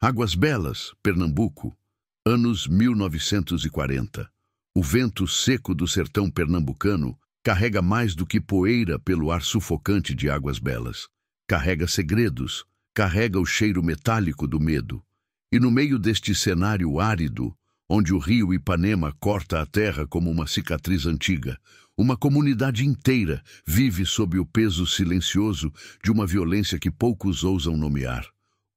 Águas Belas, Pernambuco, anos 1940. O vento seco do sertão pernambucano carrega mais do que poeira pelo ar sufocante de Águas Belas. Carrega segredos, carrega o cheiro metálico do medo. E no meio deste cenário árido, onde o rio Ipanema corta a terra como uma cicatriz antiga, uma comunidade inteira vive sob o peso silencioso de uma violência que poucos ousam nomear.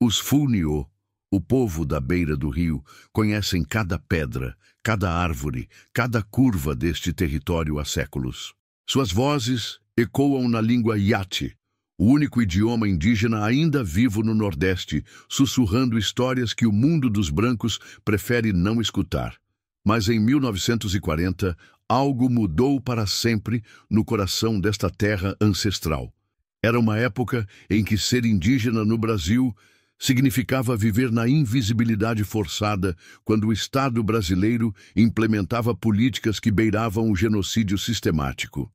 Os Funiô, o povo da beira do rio, conhecem cada pedra, cada árvore, cada curva deste território há séculos. Suas vozes ecoam na língua Yati, o único idioma indígena ainda vivo no Nordeste, sussurrando histórias que o mundo dos brancos prefere não escutar. Mas em 1940, algo mudou para sempre no coração desta terra ancestral. Era uma época em que ser indígena no Brasil significava viver na invisibilidade forçada, quando o Estado brasileiro implementava políticas que beiravam o genocídio sistemático.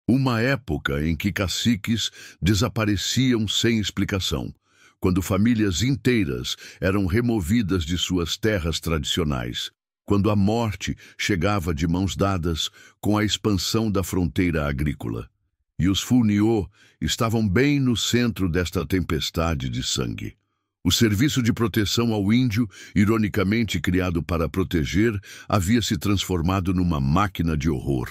Uma época em que caciques desapareciam sem explicação, quando famílias inteiras eram removidas de suas terras tradicionais, quando a morte chegava de mãos dadas com a expansão da fronteira agrícola. E os Funiô estavam bem no centro desta tempestade de sangue. O Serviço de Proteção ao Índio, ironicamente criado para proteger, havia se transformado numa máquina de horror.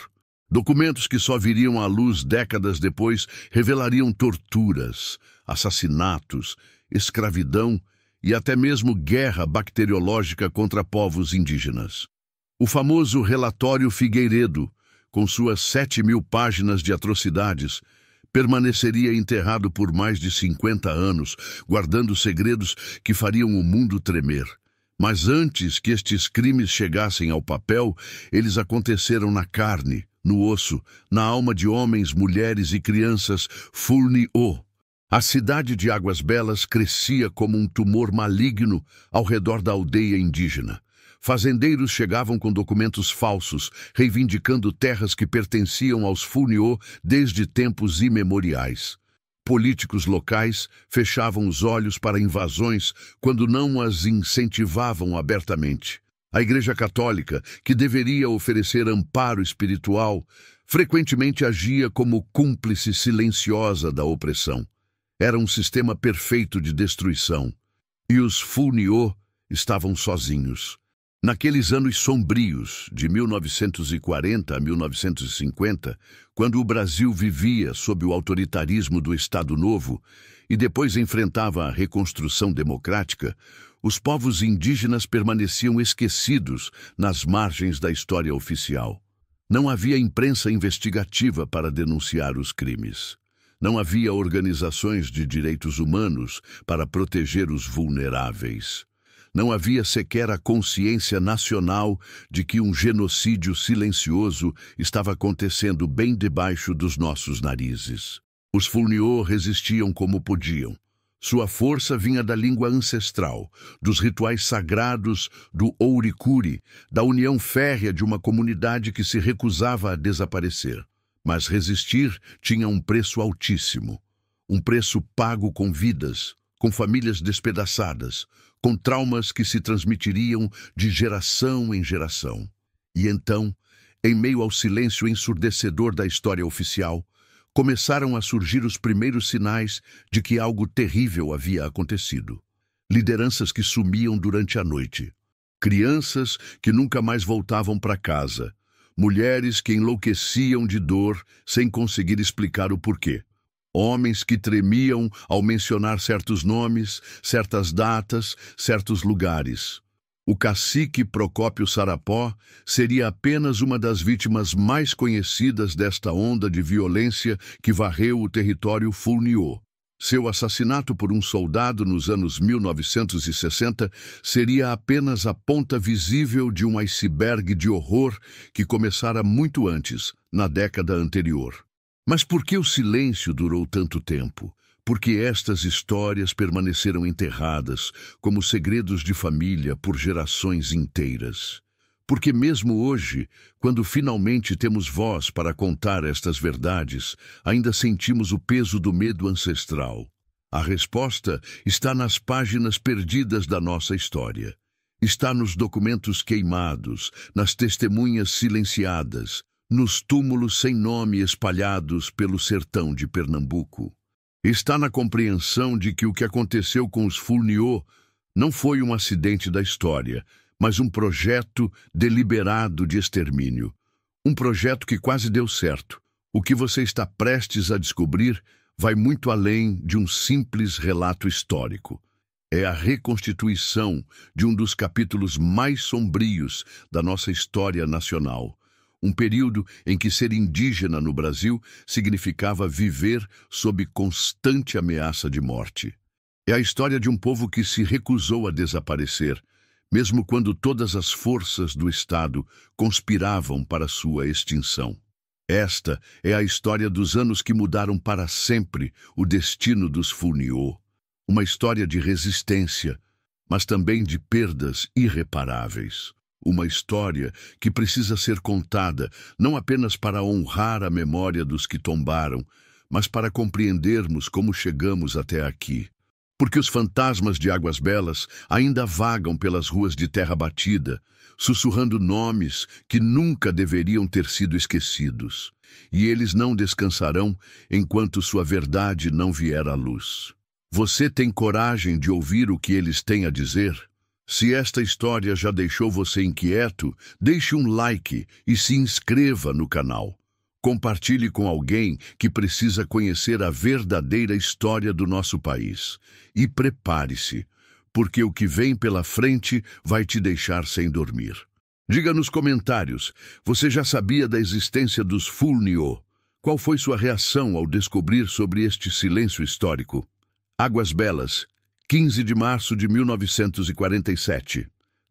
Documentos que só viriam à luz décadas depois revelariam torturas, assassinatos, escravidão e até mesmo guerra bacteriológica contra povos indígenas. O famoso Relatório Figueiredo, com suas 7.000 páginas de atrocidades, permaneceria enterrado por mais de 50 anos, guardando segredos que fariam o mundo tremer. Mas antes que estes crimes chegassem ao papel, eles aconteceram na carne, no osso, na alma de homens, mulheres e crianças Funiô. A cidade de Águas Belas crescia como um tumor maligno ao redor da aldeia indígena. Fazendeiros chegavam com documentos falsos, reivindicando terras que pertenciam aos Funiô desde tempos imemoriais. Políticos locais fechavam os olhos para invasões quando não as incentivavam abertamente. A Igreja Católica, que deveria oferecer amparo espiritual, frequentemente agia como cúmplice silenciosa da opressão. Era um sistema perfeito de destruição. E os Funiô estavam sozinhos. Naqueles anos sombrios, de 1940 a 1950, quando o Brasil vivia sob o autoritarismo do Estado Novo e depois enfrentava a reconstrução democrática, os povos indígenas permaneciam esquecidos nas margens da história oficial. Não havia imprensa investigativa para denunciar os crimes. Não havia organizações de direitos humanos para proteger os vulneráveis. Não havia sequer a consciência nacional de que um genocídio silencioso estava acontecendo bem debaixo dos nossos narizes. Os Funiô resistiam como podiam. Sua força vinha da língua ancestral, dos rituais sagrados do Ouricuri, da união férrea de uma comunidade que se recusava a desaparecer. Mas resistir tinha um preço altíssimo. Um preço pago com vidas, com famílias despedaçadas, com traumas que se transmitiriam de geração em geração. E então, em meio ao silêncio ensurdecedor da história oficial, começaram a surgir os primeiros sinais de que algo terrível havia acontecido. Lideranças que sumiam durante a noite. Crianças que nunca mais voltavam para casa. Mulheres que enlouqueciam de dor sem conseguir explicar o porquê. Homens que tremiam ao mencionar certos nomes, certas datas, certos lugares. O cacique Procópio Sarapó seria apenas uma das vítimas mais conhecidas desta onda de violência que varreu o território Funiô. Seu assassinato por um soldado nos anos 1960 seria apenas a ponta visível de um iceberg de horror que começara muito antes, na década anterior. Mas por que o silêncio durou tanto tempo? Por que estas histórias permaneceram enterradas como segredos de família por gerações inteiras? Porque mesmo hoje, quando finalmente temos voz para contar estas verdades, ainda sentimos o peso do medo ancestral. A resposta está nas páginas perdidas da nossa história. Está nos documentos queimados, nas testemunhas silenciadas, nos túmulos sem nome espalhados pelo sertão de Pernambuco. Está na compreensão de que o que aconteceu com os Fourniot não foi um acidente da história, mas um projeto deliberado de extermínio. Um projeto que quase deu certo. O que você está prestes a descobrir vai muito além de um simples relato histórico. É a reconstituição de um dos capítulos mais sombrios da nossa história nacional. Um período em que ser indígena no Brasil significava viver sob constante ameaça de morte. É a história de um povo que se recusou a desaparecer, mesmo quando todas as forças do Estado conspiravam para sua extinção. Esta é a história dos anos que mudaram para sempre o destino dos Fourniot. Uma história de resistência, mas também de perdas irreparáveis. Uma história que precisa ser contada não apenas para honrar a memória dos que tombaram, mas para compreendermos como chegamos até aqui. Porque os fantasmas de Águas Belas ainda vagam pelas ruas de terra batida, sussurrando nomes que nunca deveriam ter sido esquecidos. E eles não descansarão enquanto sua verdade não vier à luz. Você tem coragem de ouvir o que eles têm a dizer? Se esta história já deixou você inquieto, deixe um like e se inscreva no canal. Compartilhe com alguém que precisa conhecer a verdadeira história do nosso país. E prepare-se, porque o que vem pela frente vai te deixar sem dormir. Diga nos comentários, você já sabia da existência dos Fourniot? Qual foi sua reação ao descobrir sobre este silêncio histórico? Águas Belas, 15 de março de 1947,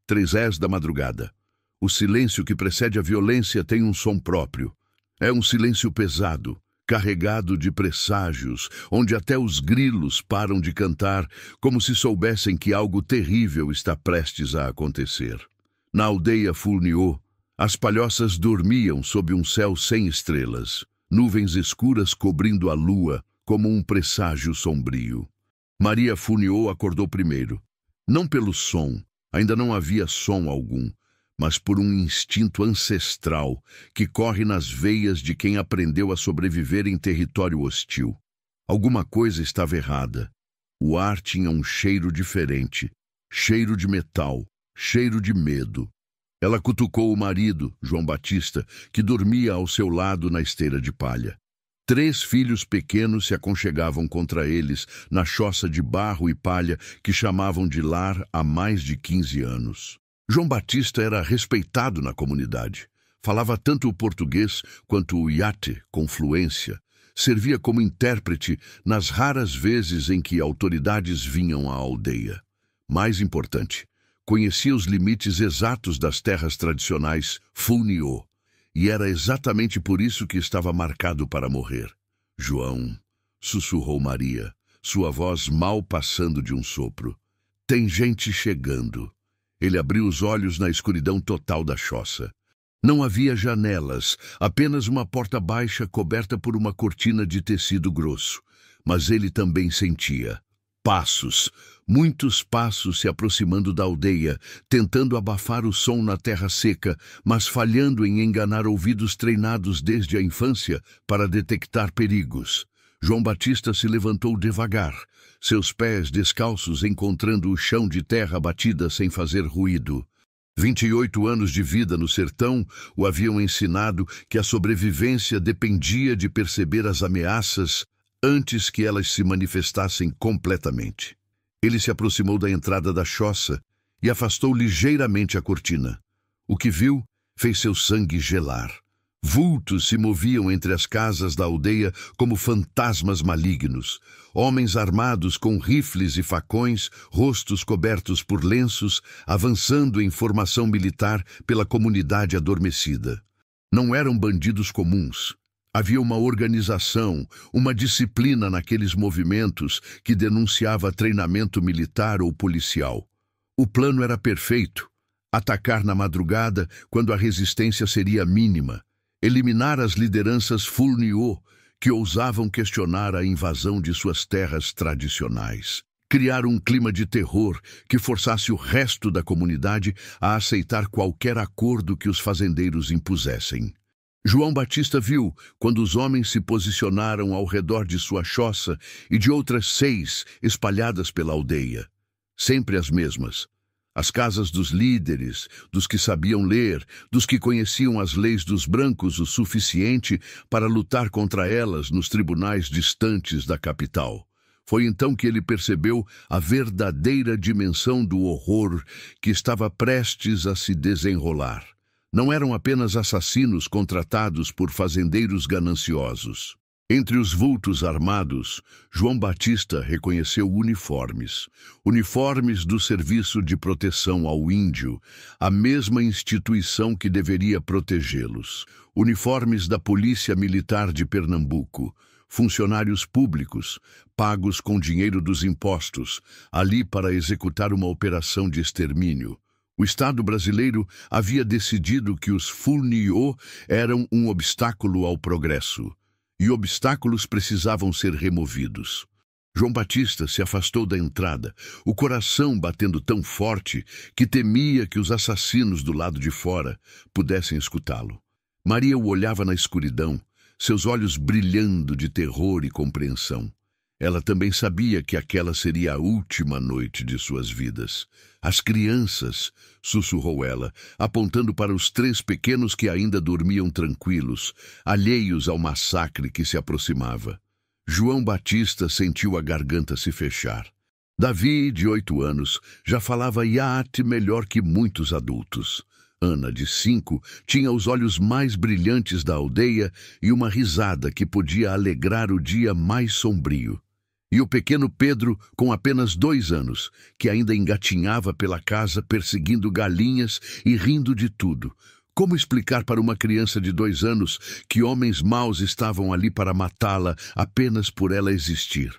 3h da madrugada. O silêncio que precede a violência tem um som próprio. É um silêncio pesado, carregado de presságios, onde até os grilos param de cantar, como se soubessem que algo terrível está prestes a acontecer. Na aldeia Fourniot, as palhoças dormiam sob um céu sem estrelas, nuvens escuras cobrindo a lua como um presságio sombrio. Maria Fourniot acordou primeiro, não pelo som, ainda não havia som algum, mas por um instinto ancestral que corre nas veias de quem aprendeu a sobreviver em território hostil. Alguma coisa estava errada. O ar tinha um cheiro diferente, cheiro de metal, cheiro de medo. Ela cutucou o marido, João Batista, que dormia ao seu lado na esteira de palha. 3 filhos pequenos se aconchegavam contra eles na choça de barro e palha que chamavam de lar há mais de 15 anos. João Batista era respeitado na comunidade. Falava tanto o português quanto o iate com fluência. Servia como intérprete nas raras vezes em que autoridades vinham à aldeia. Mais importante, conhecia os limites exatos das terras tradicionais Fourniot. E era exatamente por isso que estava marcado para morrer. João, sussurrou Maria, sua voz mal passando de um sopro. Tem gente chegando. Ele abriu os olhos na escuridão total da choça. Não havia janelas, apenas uma porta baixa coberta por uma cortina de tecido grosso. Mas ele também sentia. Passos, muitos passos se aproximando da aldeia, tentando abafar o som na terra seca, mas falhando em enganar ouvidos treinados desde a infância para detectar perigos. João Batista se levantou devagar, seus pés descalços encontrando o chão de terra batida sem fazer ruído. 28 anos de vida no sertão o haviam ensinado que a sobrevivência dependia de perceber as ameaças antes que elas se manifestassem completamente. Ele se aproximou da entrada da choça e afastou ligeiramente a cortina. O que viu fez seu sangue gelar. Vultos se moviam entre as casas da aldeia como fantasmas malignos. Homens armados com rifles e facões, rostos cobertos por lenços, avançando em formação militar pela comunidade adormecida. Não eram bandidos comuns. Havia uma organização, uma disciplina naqueles movimentos que denunciava treinamento militar ou policial. O plano era perfeito: atacar na madrugada quando a resistência seria mínima, eliminar as lideranças Fourniot, que ousavam questionar a invasão de suas terras tradicionais. Criar um clima de terror que forçasse o resto da comunidade a aceitar qualquer acordo que os fazendeiros impusessem. João Batista viu quando os homens se posicionaram ao redor de sua choça e de outras 6 espalhadas pela aldeia. Sempre as mesmas. As casas dos líderes, dos que sabiam ler, dos que conheciam as leis dos brancos o suficiente para lutar contra elas nos tribunais distantes da capital. Foi então que ele percebeu a verdadeira dimensão do horror que estava prestes a se desenrolar. Não eram apenas assassinos contratados por fazendeiros gananciosos. Entre os vultos armados, João Batista reconheceu uniformes. Uniformes do Serviço de Proteção ao Índio, a mesma instituição que deveria protegê-los. Uniformes da Polícia Militar de Pernambuco. Funcionários públicos, pagos com dinheiro dos impostos, ali para executar uma operação de extermínio. O Estado brasileiro havia decidido que os Funiô eram um obstáculo ao progresso. E obstáculos precisavam ser removidos. João Batista se afastou da entrada, o coração batendo tão forte que temia que os assassinos do lado de fora pudessem escutá-lo. Maria o olhava na escuridão, seus olhos brilhando de terror e compreensão. Ela também sabia que aquela seria a última noite de suas vidas. As crianças, sussurrou ela, apontando para os 3 pequenos que ainda dormiam tranquilos, alheios ao massacre que se aproximava. João Batista sentiu a garganta se fechar. Davi, de 8 anos, já falava iate melhor que muitos adultos. Ana, de 5, tinha os olhos mais brilhantes da aldeia e uma risada que podia alegrar o dia mais sombrio. E o pequeno Pedro, com apenas 2 anos, que ainda engatinhava pela casa perseguindo galinhas e rindo de tudo. Como explicar para uma criança de 2 anos que homens maus estavam ali para matá-la apenas por ela existir?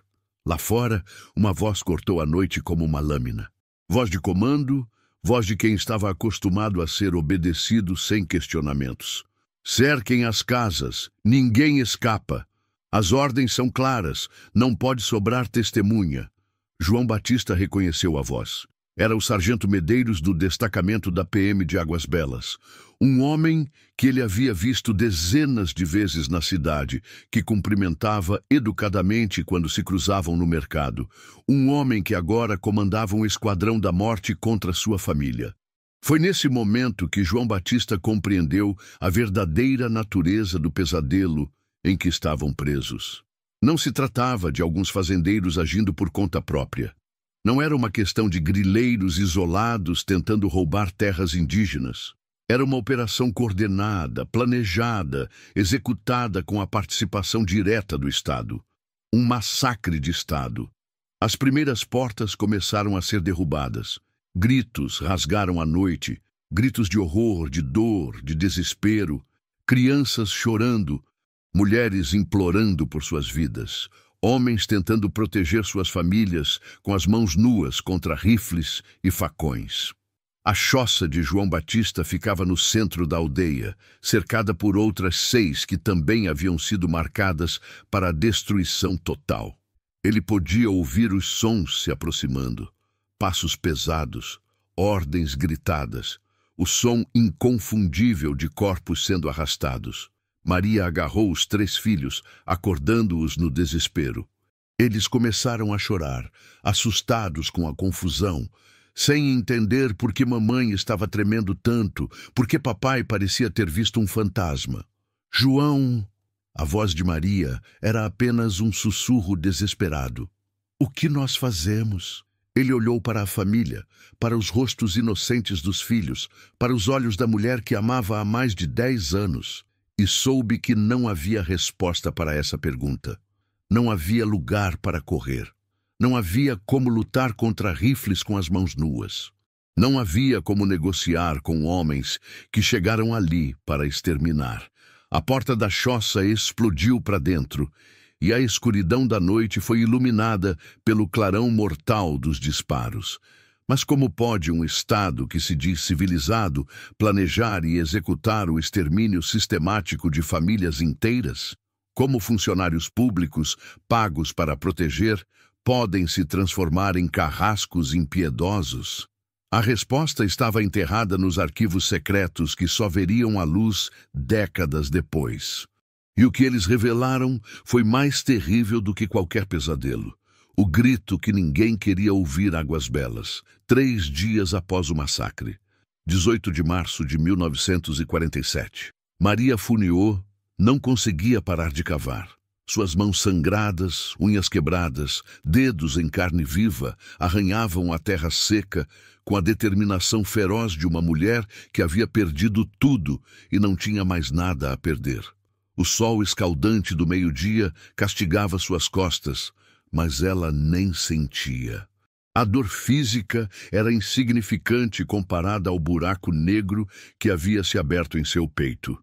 Lá fora, uma voz cortou a noite como uma lâmina. Voz de comando, voz de quem estava acostumado a ser obedecido sem questionamentos. Cerquem as casas, ninguém escapa. As ordens são claras, não pode sobrar testemunha. João Batista reconheceu a voz. Era o sargento Medeiros do destacamento da PM de Águas Belas. Um homem que ele havia visto dezenas de vezes na cidade, que cumprimentava educadamente quando se cruzavam no mercado. Um homem que agora comandava um esquadrão da morte contra sua família. Foi nesse momento que João Batista compreendeu a verdadeira natureza do pesadelo em que estavam presos. Não se tratava de alguns fazendeiros agindo por conta própria. Não era uma questão de grileiros isolados tentando roubar terras indígenas. Era uma operação coordenada, planejada, executada com a participação direta do Estado. Um massacre de Estado. As primeiras portas começaram a ser derrubadas. Gritos rasgaram a noite, gritos de horror, de dor, de desespero. Crianças chorando, mulheres implorando por suas vidas. Homens tentando proteger suas famílias com as mãos nuas contra rifles e facões. A choça de João Batista ficava no centro da aldeia, cercada por outras 6 que também haviam sido marcadas para a destruição total. Ele podia ouvir os sons se aproximando, passos pesados, ordens gritadas, o som inconfundível de corpos sendo arrastados. Maria agarrou os 3 filhos, acordando-os no desespero. Eles começaram a chorar, assustados com a confusão, sem entender por que mamãe estava tremendo tanto, por que papai parecia ter visto um fantasma. João, a voz de Maria era apenas um sussurro desesperado. O que nós fazemos? Ele olhou para a família, para os rostos inocentes dos filhos, para os olhos da mulher que amava há mais de 10 anos. E soube que não havia resposta para essa pergunta. Não havia lugar para correr. Não havia como lutar contra rifles com as mãos nuas. Não havia como negociar com homens que chegaram ali para exterminar. A porta da choça explodiu para dentro, e a escuridão da noite foi iluminada pelo clarão mortal dos disparos. Mas como pode um Estado que se diz civilizado planejar e executar o extermínio sistemático de famílias inteiras? Como funcionários públicos, pagos para proteger, podem se transformar em carrascos impiedosos? A resposta estava enterrada nos arquivos secretos que só veriam a luz décadas depois. E o que eles revelaram foi mais terrível do que qualquer pesadelo. O grito que ninguém queria ouvir Águas Belas, 3 dias após o massacre. 18 de março de 1947. Maria Funiô não conseguia parar de cavar. Suas mãos sangradas, unhas quebradas, dedos em carne viva, arranhavam a terra seca com a determinação feroz de uma mulher que havia perdido tudo e não tinha mais nada a perder. O sol escaldante do meio-dia castigava suas costas, mas ela nem sentia. A dor física era insignificante comparada ao buraco negro que havia se aberto em seu peito.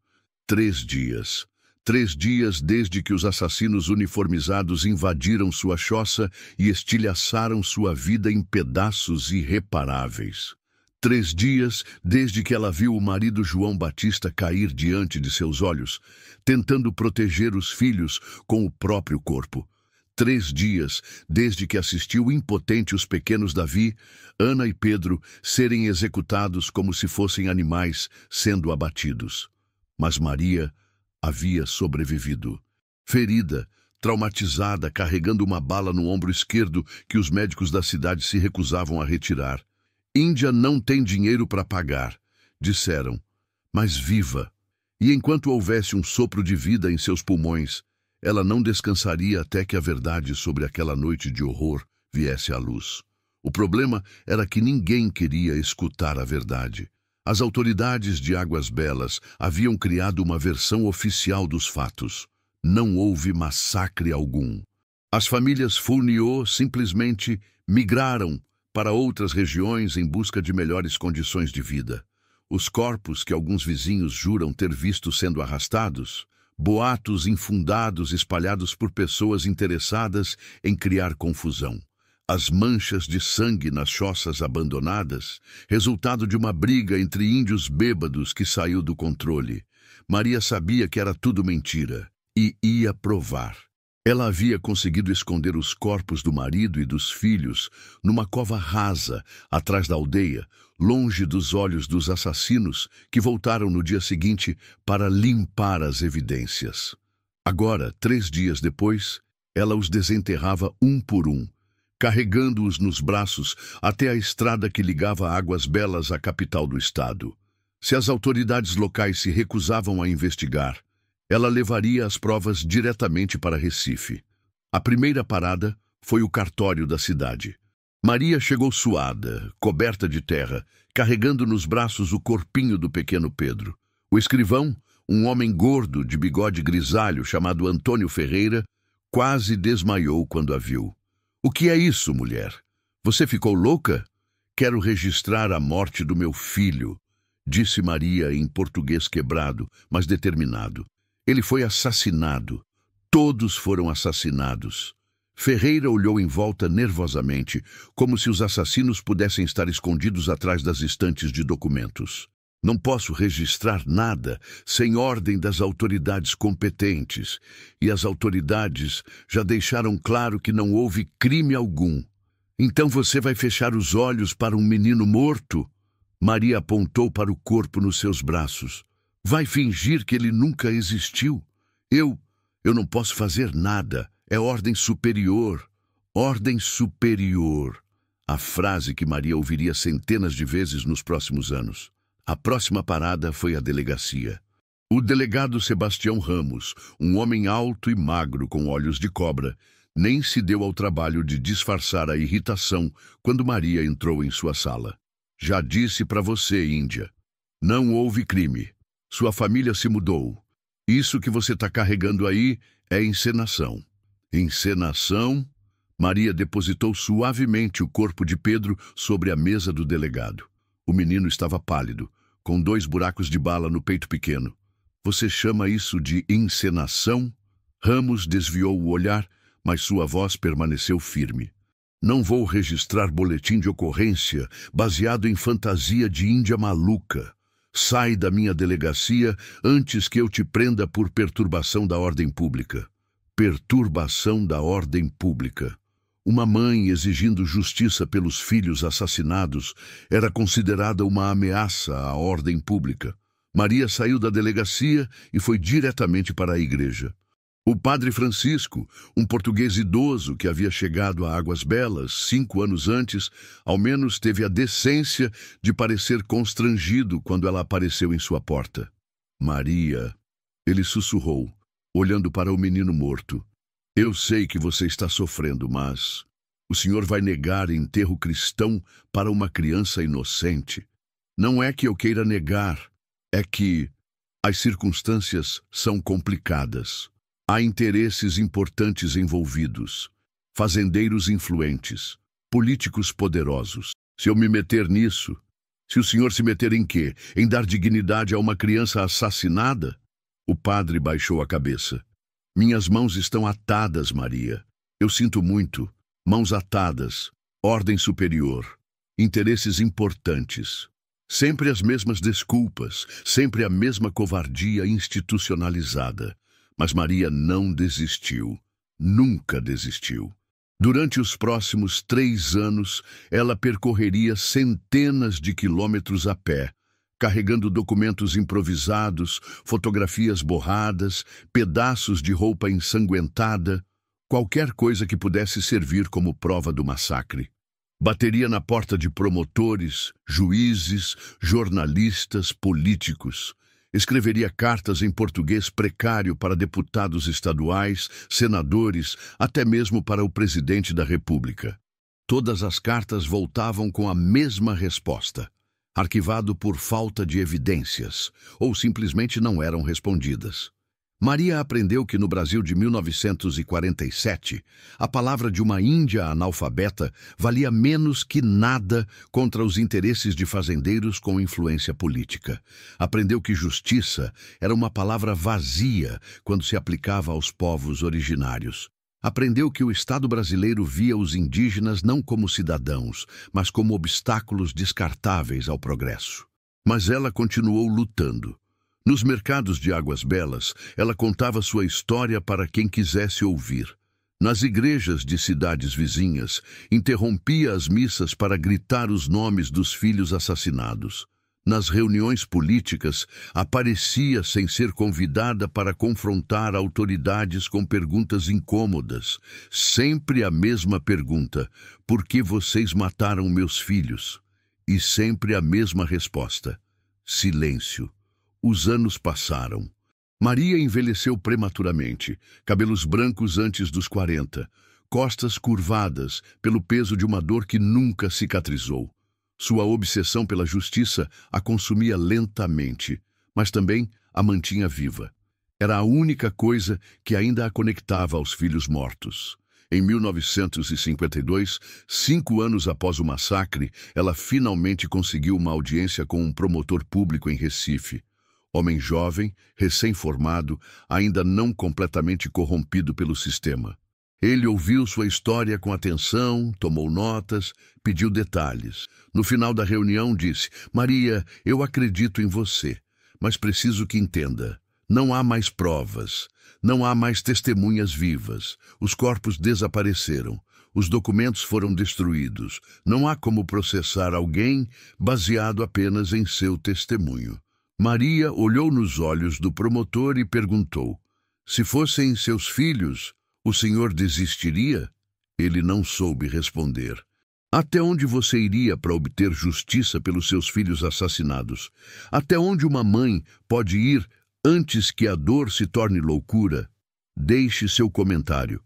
3 dias. 3 dias desde que os assassinos uniformizados invadiram sua choça e estilhaçaram sua vida em pedaços irreparáveis. 3 dias desde que ela viu o marido João Batista cair diante de seus olhos, tentando proteger os filhos com o próprio corpo. 3 dias desde que assistiu impotente os pequenos Davi, Ana e Pedro serem executados como se fossem animais sendo abatidos. Mas Maria havia sobrevivido. Ferida, traumatizada, carregando uma bala no ombro esquerdo que os médicos da cidade se recusavam a retirar. Índia não tem dinheiro para pagar, disseram, mas viva. E enquanto houvesse um sopro de vida em seus pulmões, ela não descansaria até que a verdade sobre aquela noite de horror viesse à luz. O problema era que ninguém queria escutar a verdade. As autoridades de Águas Belas haviam criado uma versão oficial dos fatos. Não houve massacre algum. As famílias Funiô simplesmente migraram para outras regiões em busca de melhores condições de vida. Os corpos que alguns vizinhos juram ter visto sendo arrastados, boatos infundados espalhados por pessoas interessadas em criar confusão. As manchas de sangue nas choças abandonadas, resultado de uma briga entre índios bêbados que saiu do controle. Maria sabia que era tudo mentira e ia provar. Ela havia conseguido esconder os corpos do marido e dos filhos numa cova rasa, atrás da aldeia, longe dos olhos dos assassinos que voltaram no dia seguinte para limpar as evidências. Agora, 3 dias depois, ela os desenterrava um por um, carregando-os nos braços até a estrada que ligava Águas Belas à capital do estado. Se as autoridades locais se recusavam a investigar, ela levaria as provas diretamente para Recife. A primeira parada foi o cartório da cidade. Maria chegou suada, coberta de terra, carregando nos braços o corpinho do pequeno Pedro. O escrivão, um homem gordo de bigode grisalho chamado Antônio Ferreira, quase desmaiou quando a viu. "O que é isso, mulher? Você ficou louca? Quero registrar a morte do meu filho", disse Maria em português quebrado, mas determinado. Ele foi assassinado. Todos foram assassinados. Ferreira olhou em volta nervosamente, como se os assassinos pudessem estar escondidos atrás das estantes de documentos. "Não posso registrar nada sem ordem das autoridades competentes, e as autoridades já deixaram claro que não houve crime algum. Então você vai fechar os olhos para um menino morto?" Maria apontou para o corpo nos seus braços. "Vai fingir que ele nunca existiu? Eu não posso fazer nada. É ordem superior. Ordem superior." A frase que Maria ouviria centenas de vezes nos próximos anos. A próxima parada foi a delegacia. O delegado Sebastião Ramos, um homem alto e magro com olhos de cobra, nem se deu ao trabalho de disfarçar a irritação quando Maria entrou em sua sala. "Já disse para você, Índia. Não houve crime. Sua família se mudou. Isso que você está carregando aí é encenação." "Encenação?" Maria depositou suavemente o corpo de Pedro sobre a mesa do delegado. O menino estava pálido, com 2 buracos de bala no peito pequeno. "Você chama isso de encenação?" Ramos desviou o olhar, mas sua voz permaneceu firme. "Não vou registrar boletim de ocorrência baseado em fantasia de índia maluca. Sai da minha delegacia antes que eu te prenda por perturbação da ordem pública. Perturbação da ordem pública. Uma mãe exigindo justiça pelos filhos assassinados era considerada uma ameaça à ordem pública. Maria saiu da delegacia e foi diretamente para a igreja. O padre Francisco, um português idoso que havia chegado a Águas Belas 5 anos antes, ao menos teve a decência de parecer constrangido quando ela apareceu em sua porta. Maria, ele sussurrou, olhando para o menino morto. Eu sei que você está sofrendo, mas o senhor vai negar enterro cristão para uma criança inocente. Não é que eu queira negar, é que as circunstâncias são complicadas. Há interesses importantes envolvidos, fazendeiros influentes, políticos poderosos. Se eu me meter nisso, se o senhor se meter em quê? Em dar dignidade a uma criança assassinada? O padre baixou a cabeça. Minhas mãos estão atadas, Maria. Eu sinto muito. Mãos atadas, ordem superior, interesses importantes. Sempre as mesmas desculpas, sempre a mesma covardia institucionalizada. Mas Maria não desistiu, nunca desistiu. Durante os próximos 3 anos, ela percorreria centenas de quilômetros a pé, carregando documentos improvisados, fotografias borradas, pedaços de roupa ensanguentada, qualquer coisa que pudesse servir como prova do massacre. Bateria na porta de promotores, juízes, jornalistas, políticos. Escreveria cartas em português precário para deputados estaduais, senadores, até mesmo para o presidente da República. Todas as cartas voltavam com a mesma resposta: arquivado por falta de evidências, ou simplesmente não eram respondidas. Maria aprendeu que no Brasil de 1947, a palavra de uma índia analfabeta valia menos que nada contra os interesses de fazendeiros com influência política. Aprendeu que justiça era uma palavra vazia quando se aplicava aos povos originários. Aprendeu que o Estado brasileiro via os indígenas não como cidadãos, mas como obstáculos descartáveis ao progresso. Mas ela continuou lutando. Nos mercados de Águas Belas, ela contava sua história para quem quisesse ouvir. Nas igrejas de cidades vizinhas, interrompia as missas para gritar os nomes dos filhos assassinados. Nas reuniões políticas, aparecia sem ser convidada para confrontar autoridades com perguntas incômodas. Sempre a mesma pergunta: por que vocês mataram meus filhos? E sempre a mesma resposta: silêncio. Os anos passaram. Maria envelheceu prematuramente, cabelos brancos antes dos 40, costas curvadas pelo peso de uma dor que nunca cicatrizou. Sua obsessão pela justiça a consumia lentamente, mas também a mantinha viva. Era a única coisa que ainda a conectava aos filhos mortos. Em 1952, 5 anos após o massacre, ela finalmente conseguiu uma audiência com um promotor público em Recife. Homem jovem, recém-formado, ainda não completamente corrompido pelo sistema. Ele ouviu sua história com atenção, tomou notas, pediu detalhes. No final da reunião disse: Maria, eu acredito em você, mas preciso que entenda. Não há mais provas, não há mais testemunhas vivas. Os corpos desapareceram, os documentos foram destruídos. Não há como processar alguém baseado apenas em seu testemunho. Maria olhou nos olhos do promotor e perguntou: se fossem seus filhos, o senhor desistiria? Ele não soube responder. Até onde você iria para obter justiça pelos seus filhos assassinados? Até onde uma mãe pode ir antes que a dor se torne loucura? Deixe seu comentário.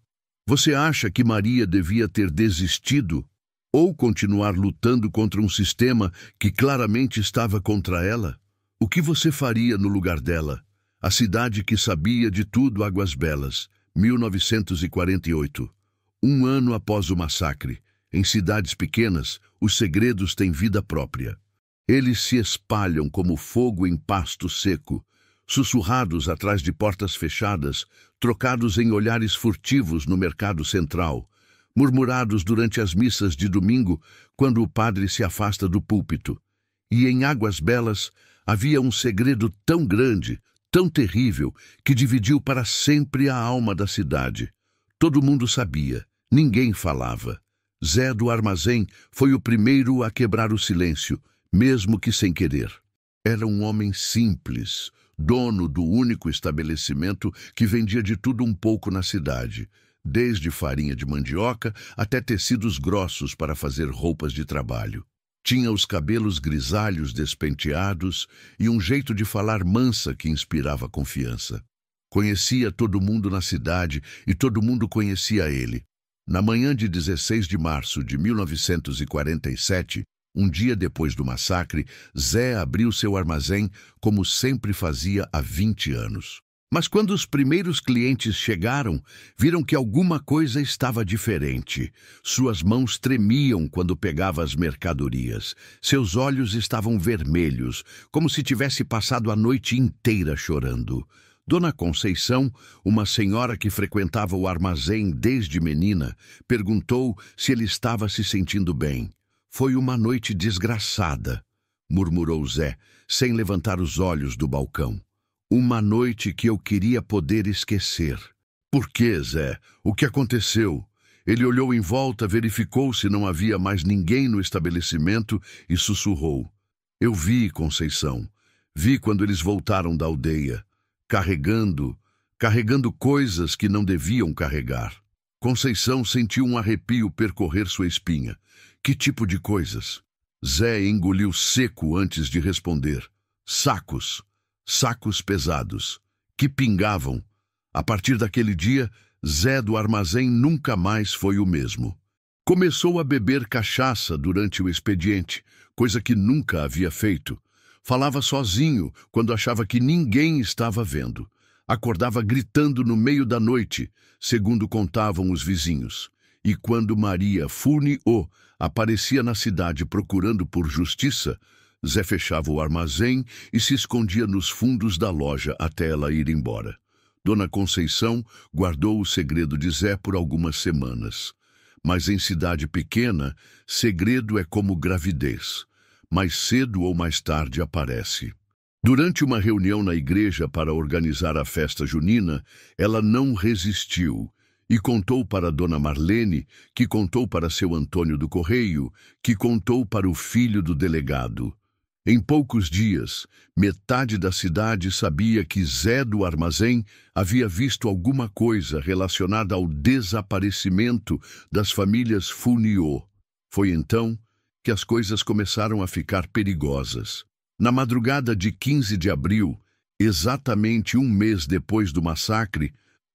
Você acha que Maria devia ter desistido ou continuar lutando contra um sistema que claramente estava contra ela? O que você faria no lugar dela? A cidade que sabia de tudo, Águas Belas, 1948. 1 ano após o massacre. Em cidades pequenas, os segredos têm vida própria. Eles se espalham como fogo em pasto seco, sussurrados atrás de portas fechadas, trocados em olhares furtivos no mercado central, murmurados durante as missas de domingo, quando o padre se afasta do púlpito. E em Águas Belas havia um segredo tão grande, tão terrível, que dividiu para sempre a alma da cidade. Todo mundo sabia, ninguém falava. Zé do Armazém foi o primeiro a quebrar o silêncio, mesmo que sem querer. Era um homem simples, dono do único estabelecimento que vendia de tudo um pouco na cidade, desde farinha de mandioca até tecidos grossos para fazer roupas de trabalho. Tinha os cabelos grisalhos despenteados e um jeito de falar mansa que inspirava confiança. Conhecia todo mundo na cidade e todo mundo conhecia ele. Na manhã de 16 de março de 1947, um dia depois do massacre, Zé abriu seu armazém como sempre fazia há 20 anos. Mas quando os primeiros clientes chegaram, viram que alguma coisa estava diferente. Suas mãos tremiam quando pegava as mercadorias. Seus olhos estavam vermelhos, como se tivesse passado a noite inteira chorando. Dona Conceição, uma senhora que frequentava o armazém desde menina, perguntou se ele estava se sentindo bem. Foi uma noite desgraçada, murmurou Zé, sem levantar os olhos do balcão. Uma noite que eu queria poder esquecer. Por quê, Zé? O que aconteceu? Ele olhou em volta, verificou se não havia mais ninguém no estabelecimento e sussurrou. Eu vi, Conceição. Vi quando eles voltaram da aldeia, carregando coisas que não deviam carregar. Conceição sentiu um arrepio percorrer sua espinha. Que tipo de coisas? Zé engoliu seco antes de responder. Sacos pesados, que pingavam. A partir daquele dia, Zé do Armazém nunca mais foi o mesmo. Começou a beber cachaça durante o expediente, coisa que nunca havia feito. Falava sozinho quando achava que ninguém estava vendo. Acordava gritando no meio da noite, segundo contavam os vizinhos. E quando Maria Furniô aparecia na cidade procurando por justiça, Zé fechava o armazém e se escondia nos fundos da loja até ela ir embora. Dona Conceição guardou o segredo de Zé por algumas semanas. Mas em cidade pequena, segredo é como gravidez. Mais cedo ou mais tarde aparece. Durante uma reunião na igreja para organizar a festa junina, ela não resistiu e contou para Dona Marlene, que contou para seu Antônio do Correio, que contou para o filho do delegado. Em poucos dias, metade da cidade sabia que Zé do Armazém havia visto alguma coisa relacionada ao desaparecimento das famílias Furniô. Foi então que as coisas começaram a ficar perigosas. Na madrugada de 15 de abril, exatamente um mês depois do massacre,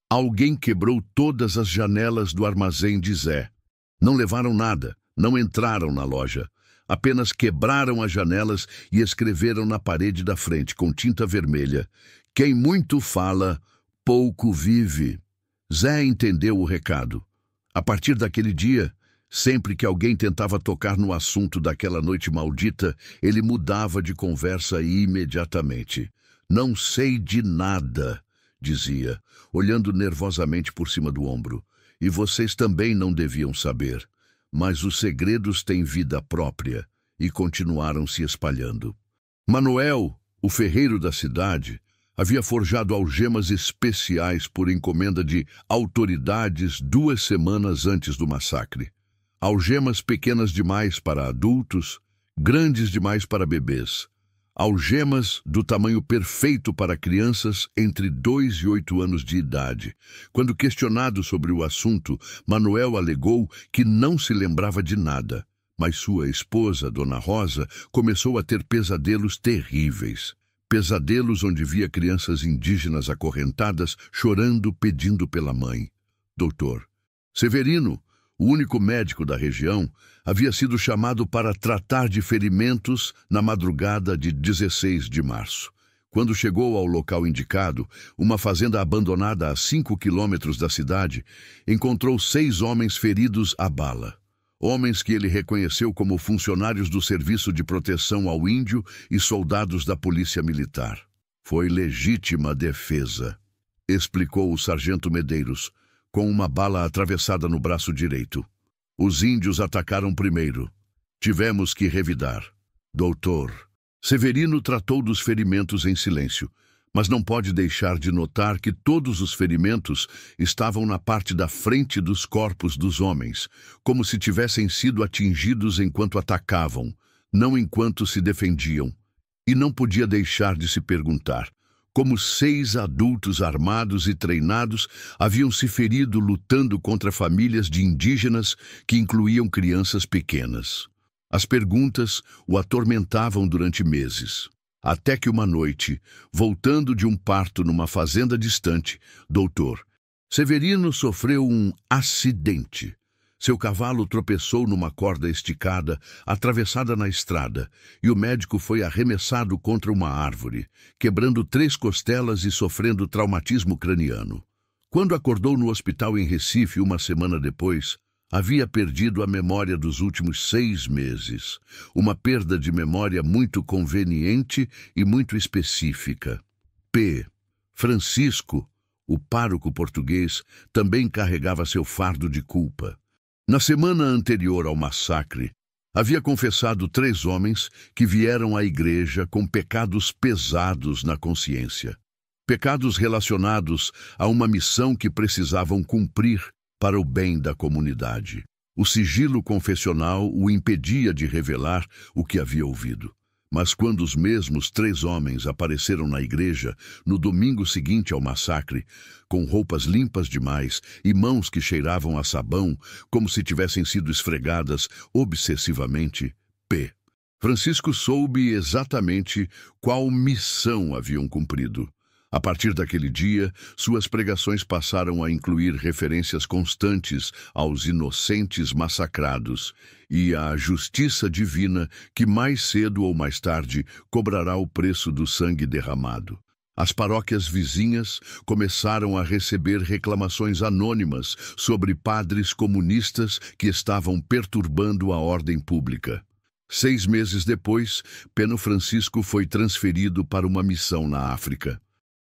alguém quebrou todas as janelas do armazém de Zé. Não levaram nada, não entraram na loja. Apenas quebraram as janelas e escreveram na parede da frente, com tinta vermelha: quem muito fala, pouco vive. Zé entendeu o recado. A partir daquele dia, sempre que alguém tentava tocar no assunto daquela noite maldita, ele mudava de conversa imediatamente. Não sei de nada, dizia, olhando nervosamente por cima do ombro. E vocês também não deviam saber. Mas os segredos têm vida própria e continuaram se espalhando. Manuel, o ferreiro da cidade, havia forjado algemas especiais por encomenda de autoridades 2 semanas antes do massacre. Algemas pequenas demais para adultos, grandes demais para bebês. Algemas do tamanho perfeito para crianças entre 2 e 8 anos de idade. Quando questionado sobre o assunto, Manuel alegou que não se lembrava de nada, mas sua esposa, Dona Rosa, começou a ter pesadelos terríveis. Pesadelos onde via crianças indígenas acorrentadas, chorando, pedindo pela mãe. Doutor Severino, o único médico da região, havia sido chamado para tratar de ferimentos na madrugada de 16 de março. Quando chegou ao local indicado, uma fazenda abandonada a 5 quilômetros da cidade, encontrou 6 homens feridos à bala. Homens que ele reconheceu como funcionários do Serviço de Proteção ao Índio e soldados da Polícia Militar. Foi legítima defesa, explicou o sargento Medeiros, com uma bala atravessada no braço direito. Os índios atacaram primeiro. Tivemos que revidar. Doutor. Severino tratou dos ferimentos em silêncio, mas não pode deixar de notar que todos os ferimentos estavam na parte da frente dos corpos dos homens, como se tivessem sido atingidos enquanto atacavam, não enquanto se defendiam. E não podia deixar de se perguntar como 6 adultos armados e treinados haviam se ferido lutando contra famílias de indígenas que incluíam crianças pequenas. As perguntas o atormentavam durante meses. Até que uma noite, voltando de um parto numa fazenda distante, Dr. Severino sofreu um acidente. Seu cavalo tropeçou numa corda esticada, atravessada na estrada, e o médico foi arremessado contra uma árvore, quebrando 3 costelas e sofrendo traumatismo craniano. Quando acordou no hospital em Recife uma semana depois, havia perdido a memória dos últimos 6 meses, uma perda de memória muito conveniente e muito específica. P. Francisco, o pároco português, também carregava seu fardo de culpa. Na semana anterior ao massacre, havia confessado 3 homens que vieram à igreja com pecados pesados na consciência. Pecados relacionados a uma missão que precisavam cumprir para o bem da comunidade. O sigilo confessional o impedia de revelar o que havia ouvido. Mas quando os mesmos 3 homens apareceram na igreja no domingo seguinte ao massacre, com roupas limpas demais e mãos que cheiravam a sabão, como se tivessem sido esfregadas obsessivamente, P. Francisco soube exatamente qual missão haviam cumprido. A partir daquele dia, suas pregações passaram a incluir referências constantes aos inocentes massacrados e à justiça divina que mais cedo ou mais tarde cobrará o preço do sangue derramado. As paróquias vizinhas começaram a receber reclamações anônimas sobre padres comunistas que estavam perturbando a ordem pública. 6 meses depois, Peno Francisco foi transferido para uma missão na África,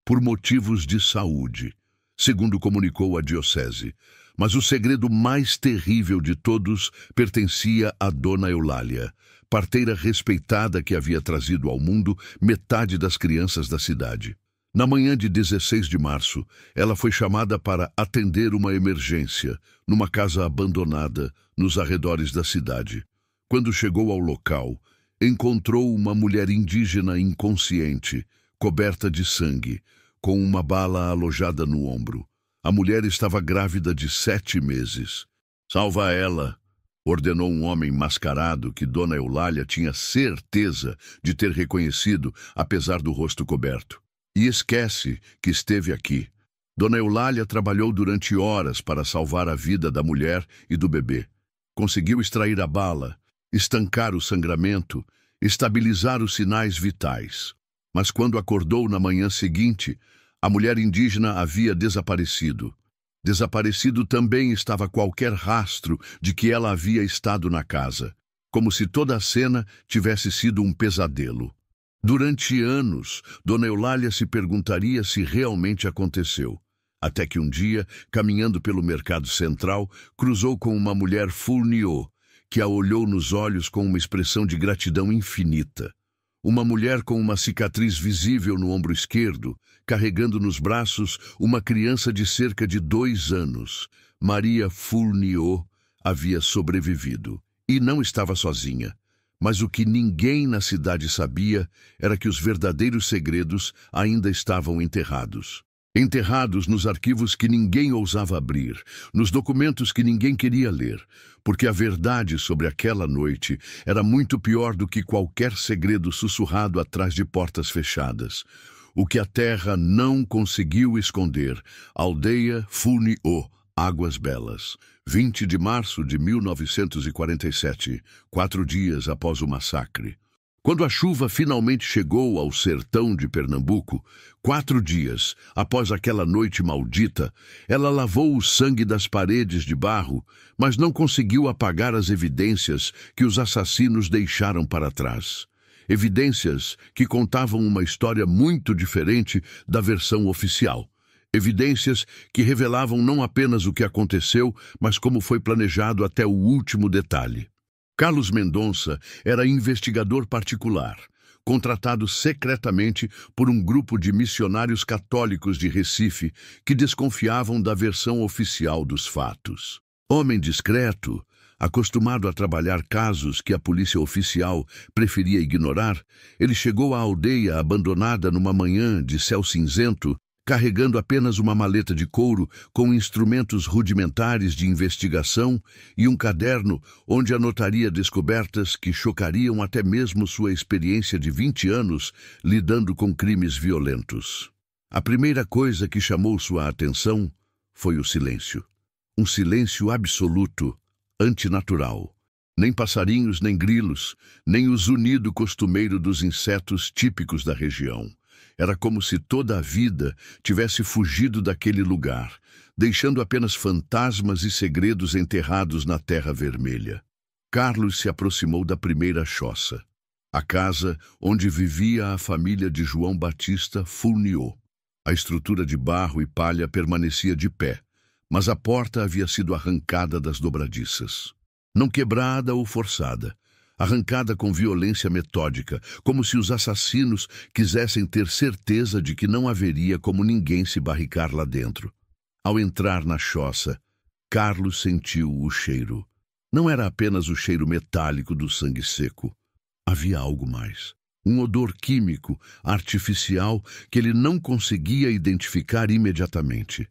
por motivos de saúde, segundo comunicou a diocese. Mas o segredo mais terrível de todos pertencia a Dona Eulália, parteira respeitada que havia trazido ao mundo metade das crianças da cidade. Na manhã de 16 de março, ela foi chamada para atender uma emergência numa casa abandonada nos arredores da cidade. Quando chegou ao local, encontrou uma mulher indígena inconsciente, coberta de sangue, com uma bala alojada no ombro. A mulher estava grávida de 7 meses. "Salva ela", ordenou um homem mascarado que Dona Eulália tinha certeza de ter reconhecido, apesar do rosto coberto. "E esquece que esteve aqui." Dona Eulália trabalhou durante horas para salvar a vida da mulher e do bebê. Conseguiu extrair a bala, estancar o sangramento, estabilizar os sinais vitais. Mas quando acordou na manhã seguinte, a mulher indígena havia desaparecido. Desaparecido também estava qualquer rastro de que ela havia estado na casa, como se toda a cena tivesse sido um pesadelo. Durante anos, Dona Eulália se perguntaria se realmente aconteceu, até que um dia, caminhando pelo mercado central, cruzou com uma mulher Fulniô, que a olhou nos olhos com uma expressão de gratidão infinita. Uma mulher com uma cicatriz visível no ombro esquerdo, carregando nos braços uma criança de cerca de 2 anos. Maria Fulniô havia sobrevivido e não estava sozinha. Mas o que ninguém na cidade sabia era que os verdadeiros segredos ainda estavam enterrados. Enterrados nos arquivos que ninguém ousava abrir, nos documentos que ninguém queria ler, porque a verdade sobre aquela noite era muito pior do que qualquer segredo sussurrado atrás de portas fechadas. O que a terra não conseguiu esconder. Aldeia Fulniô, Águas Belas, 20 de março de 1947, 4 dias após o massacre. Quando a chuva finalmente chegou ao sertão de Pernambuco, 4 dias após aquela noite maldita, ela lavou o sangue das paredes de barro, mas não conseguiu apagar as evidências que os assassinos deixaram para trás. Evidências que contavam uma história muito diferente da versão oficial. Evidências que revelavam não apenas o que aconteceu, mas como foi planejado até o último detalhe. Carlos Mendonça era investigador particular, contratado secretamente por um grupo de missionários católicos de Recife que desconfiavam da versão oficial dos fatos. Homem discreto, acostumado a trabalhar casos que a polícia oficial preferia ignorar, ele chegou à aldeia abandonada numa manhã de céu cinzento, carregando apenas uma maleta de couro com instrumentos rudimentares de investigação e um caderno onde anotaria descobertas que chocariam até mesmo sua experiência de 20 anos lidando com crimes violentos. A primeira coisa que chamou sua atenção foi o silêncio. Um silêncio absoluto, antinatural. Nem passarinhos, nem grilos, nem o zunido costumeiro dos insetos típicos da região. Era como se toda a vida tivesse fugido daquele lugar, deixando apenas fantasmas e segredos enterrados na terra vermelha. Carlos se aproximou da primeira choça, a casa onde vivia a família de João Batista Fournier. A estrutura de barro e palha permanecia de pé, mas a porta havia sido arrancada das dobradiças. Não quebrada ou forçada, arrancada com violência metódica, como se os assassinos quisessem ter certeza de que não haveria como ninguém se barricar lá dentro. Ao entrar na choça, Carlos sentiu o cheiro. Não era apenas o cheiro metálico do sangue seco. Havia algo mais. Um odor químico, artificial, que ele não conseguia identificar imediatamente.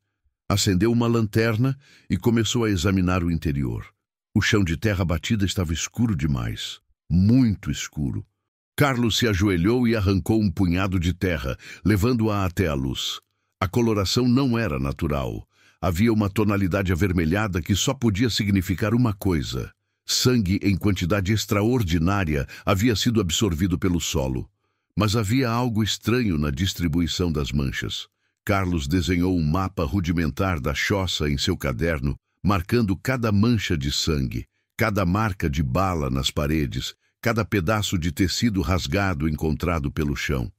Acendeu uma lanterna e começou a examinar o interior. O chão de terra batida estava escuro demais, muito escuro. Carlos se ajoelhou e arrancou um punhado de terra, levando-a até a luz. A coloração não era natural. Havia uma tonalidade avermelhada que só podia significar uma coisa. Sangue em quantidade extraordinária havia sido absorvido pelo solo. Mas havia algo estranho na distribuição das manchas. Carlos desenhou um mapa rudimentar da choça em seu caderno, marcando cada mancha de sangue, cada marca de bala nas paredes, cada pedaço de tecido rasgado encontrado pelo chão.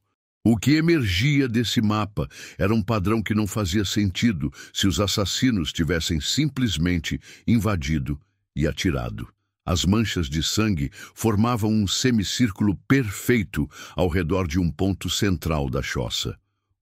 O que emergia desse mapa era um padrão que não fazia sentido se os assassinos tivessem simplesmente invadido e atirado. As manchas de sangue formavam um semicírculo perfeito ao redor de um ponto central da choça,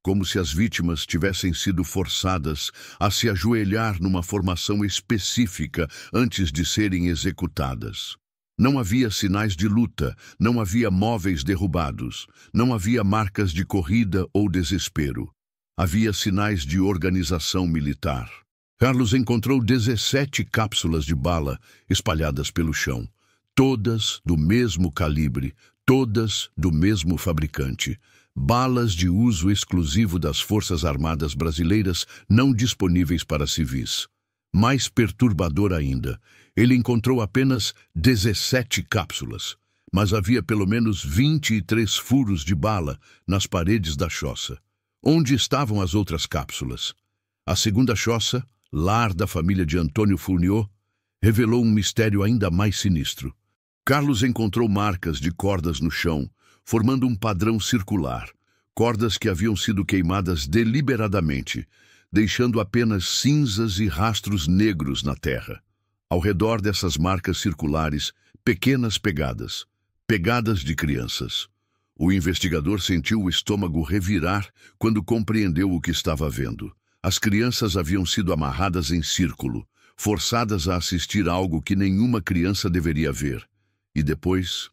como se as vítimas tivessem sido forçadas a se ajoelhar numa formação específica antes de serem executadas. Não havia sinais de luta, não havia móveis derrubados, não havia marcas de corrida ou desespero. Havia sinais de organização militar. Carlos encontrou 17 cápsulas de bala espalhadas pelo chão, todas do mesmo calibre, todas do mesmo fabricante. Balas de uso exclusivo das Forças Armadas Brasileiras não disponíveis para civis. Mais perturbador ainda, ele encontrou apenas 17 cápsulas, mas havia pelo menos 23 furos de bala nas paredes da choça. Onde estavam as outras cápsulas? A segunda choça, lar da família de Antônio Fournier, revelou um mistério ainda mais sinistro. Carlos encontrou marcas de cordas no chão, formando um padrão circular, cordas que haviam sido queimadas deliberadamente, deixando apenas cinzas e rastros negros na terra. Ao redor dessas marcas circulares, pequenas pegadas, pegadas de crianças. O investigador sentiu o estômago revirar quando compreendeu o que estava vendo. As crianças haviam sido amarradas em círculo, forçadas a assistir a algo que nenhuma criança deveria ver. E depois,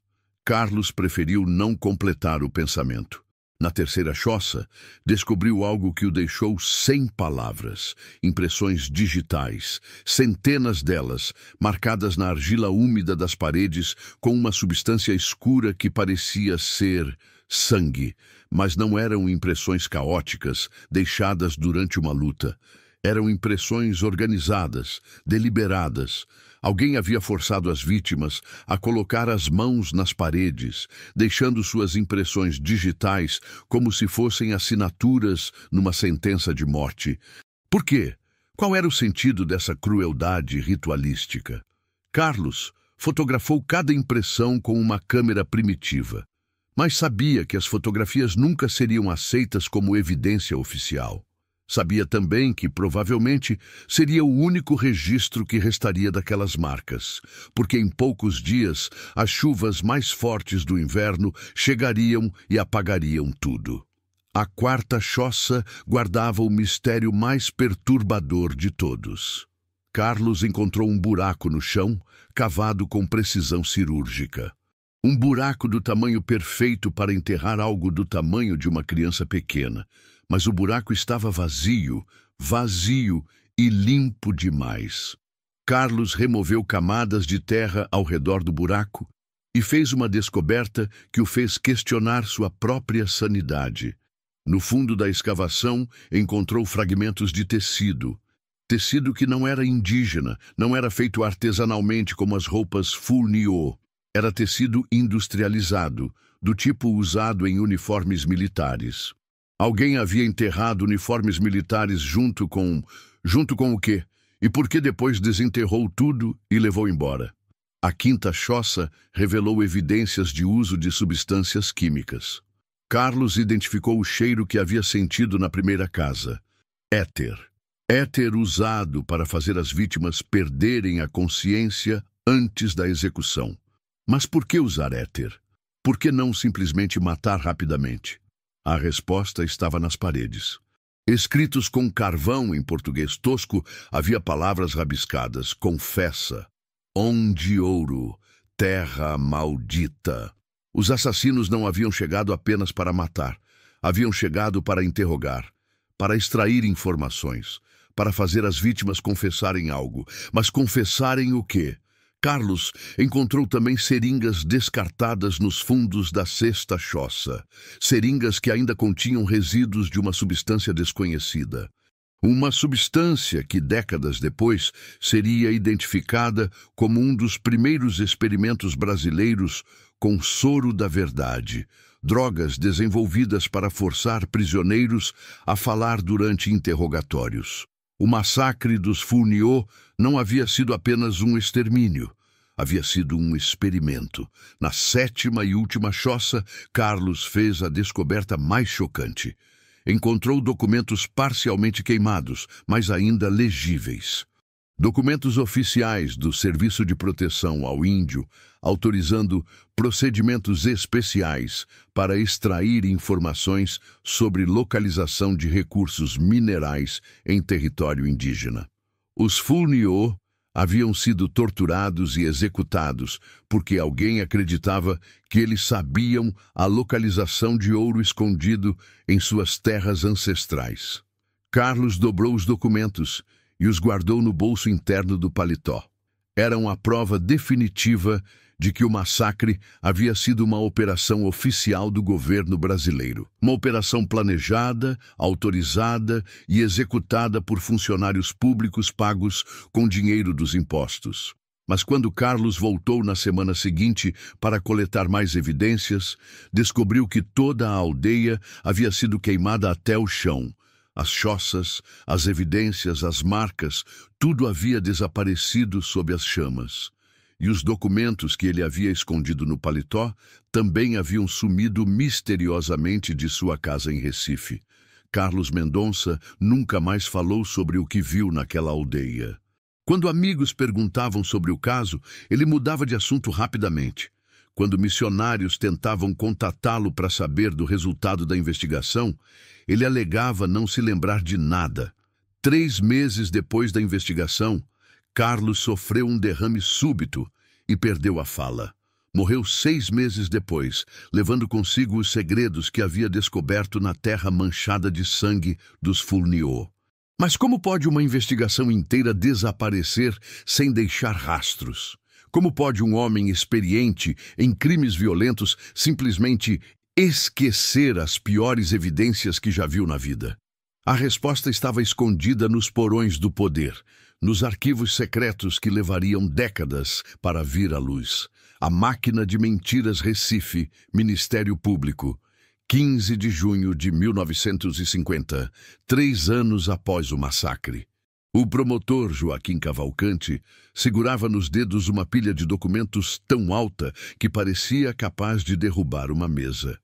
Carlos preferiu não completar o pensamento. Na terceira choça, descobriu algo que o deixou sem palavras. Impressões digitais, centenas delas, marcadas na argila úmida das paredes com uma substância escura que parecia ser sangue, mas não eram impressões caóticas, deixadas durante uma luta. Eram impressões organizadas, deliberadas. Alguém havia forçado as vítimas a colocar as mãos nas paredes, deixando suas impressões digitais como se fossem assinaturas numa sentença de morte. Por quê? Qual era o sentido dessa crueldade ritualística? Carlos fotografou cada impressão com uma câmera primitiva, mas sabia que as fotografias nunca seriam aceitas como evidência oficial. Sabia também que, provavelmente, seria o único registro que restaria daquelas marcas, porque em poucos dias as chuvas mais fortes do inverno chegariam e apagariam tudo. A quarta choça guardava o mistério mais perturbador de todos. Carlos encontrou um buraco no chão, cavado com precisão cirúrgica. Um buraco do tamanho perfeito para enterrar algo do tamanho de uma criança pequena. Mas o buraco estava vazio e limpo demais. Carlos removeu camadas de terra ao redor do buraco e fez uma descoberta que o fez questionar sua própria sanidade. No fundo da escavação, encontrou fragmentos de tecido. Tecido que não era indígena, não era feito artesanalmente como as roupas Fourniot. Era tecido industrializado, do tipo usado em uniformes militares. Alguém havia enterrado uniformes militares junto com o quê? E por que depois desenterrou tudo e levou embora? A quinta choça revelou evidências de uso de substâncias químicas. Carlos identificou o cheiro que havia sentido na primeira casa. Éter. Éter usado para fazer as vítimas perderem a consciência antes da execução. Mas por que usar éter? Por que não simplesmente matar rapidamente? A resposta estava nas paredes. Escritos com carvão em português tosco, havia palavras rabiscadas: confessa, onde ouro, terra maldita. Os assassinos não haviam chegado apenas para matar, haviam chegado para interrogar, para extrair informações, para fazer as vítimas confessarem algo. Mas confessarem o quê? Carlos encontrou também seringas descartadas nos fundos da sexta choça, seringas que ainda continham resíduos de uma substância desconhecida. Uma substância que, décadas depois, seria identificada como um dos primeiros experimentos brasileiros com soro da verdade, drogas desenvolvidas para forçar prisioneiros a falar durante interrogatórios. O massacre dos Fourniot não havia sido apenas um extermínio, havia sido um experimento. Na sétima e última choça, Carlos fez a descoberta mais chocante. Encontrou documentos parcialmente queimados, mas ainda legíveis. Documentos oficiais do Serviço de Proteção ao Índio, autorizando procedimentos especiais para extrair informações sobre localização de recursos minerais em território indígena. Os Fourniot haviam sido torturados e executados porque alguém acreditava que eles sabiam a localização de ouro escondido em suas terras ancestrais. Carlos dobrou os documentos e os guardou no bolso interno do paletó. Eram a prova definitiva de que o massacre havia sido uma operação oficial do governo brasileiro. Uma operação planejada, autorizada e executada por funcionários públicos pagos com dinheiro dos impostos. Mas quando Carlos voltou na semana seguinte para coletar mais evidências, descobriu que toda a aldeia havia sido queimada até o chão. As choças, as evidências, as marcas, tudo havia desaparecido sob as chamas. E os documentos que ele havia escondido no paletó também haviam sumido misteriosamente de sua casa em Recife. Carlos Mendonça nunca mais falou sobre o que viu naquela aldeia. Quando amigos perguntavam sobre o caso, ele mudava de assunto rapidamente. Quando missionários tentavam contatá-lo para saber do resultado da investigação, ele alegava não se lembrar de nada. 3 meses depois da investigação, Carlos sofreu um derrame súbito e perdeu a fala. Morreu 6 meses depois, levando consigo os segredos que havia descoberto na terra manchada de sangue dos Fourniot. Mas como pode uma investigação inteira desaparecer sem deixar rastros? Como pode um homem experiente em crimes violentos simplesmente esquecer as piores evidências que já viu na vida? A resposta estava escondida nos porões do poder, nos arquivos secretos que levariam décadas para vir à luz. A Máquina de Mentiras Recife, Ministério Público, 15 de junho de 1950, 3 anos após o massacre. O promotor Joaquim Cavalcante segurava nos dedos uma pilha de documentos tão alta que parecia capaz de derrubar uma mesa.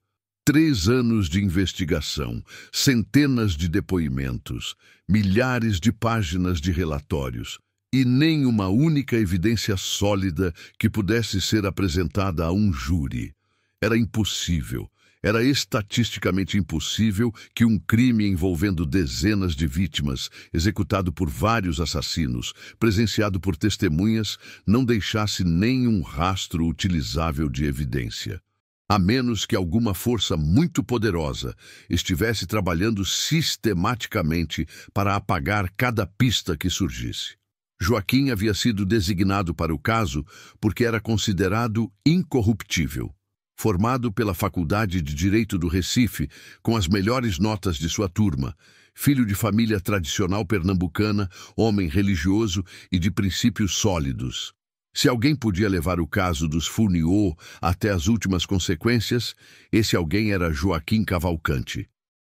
3 anos de investigação, centenas de depoimentos, milhares de páginas de relatórios e nem uma única evidência sólida que pudesse ser apresentada a um júri. Era impossível. Era estatisticamente impossível que um crime envolvendo dezenas de vítimas, executado por vários assassinos, presenciado por testemunhas, não deixasse nenhum rastro utilizável de evidência. A menos que alguma força muito poderosa estivesse trabalhando sistematicamente para apagar cada pista que surgisse. Joaquim havia sido designado para o caso porque era considerado incorruptível. Formado pela Faculdade de Direito do Recife, com as melhores notas de sua turma, filho de família tradicional pernambucana, homem religioso e de princípios sólidos. Se alguém podia levar o caso dos Funiô até as últimas consequências, esse alguém era Joaquim Cavalcante.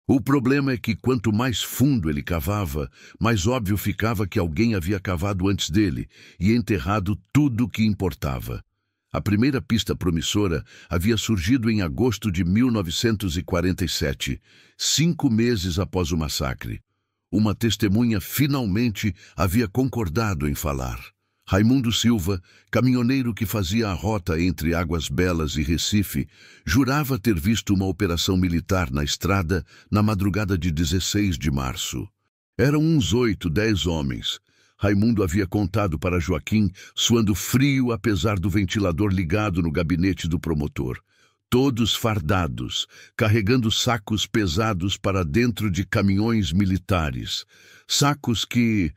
O problema é que quanto mais fundo ele cavava, mais óbvio ficava que alguém havia cavado antes dele e enterrado tudo o que importava. A primeira pista promissora havia surgido em agosto de 1947, 5 meses após o massacre. Uma testemunha finalmente havia concordado em falar. Raimundo Silva, caminhoneiro que fazia a rota entre Águas Belas e Recife, jurava ter visto uma operação militar na estrada na madrugada de 16 de março. Eram uns 8, 10 homens. Raimundo havia contado para Joaquim, suando frio apesar do ventilador ligado no gabinete do promotor. Todos fardados, carregando sacos pesados para dentro de caminhões militares. Sacos que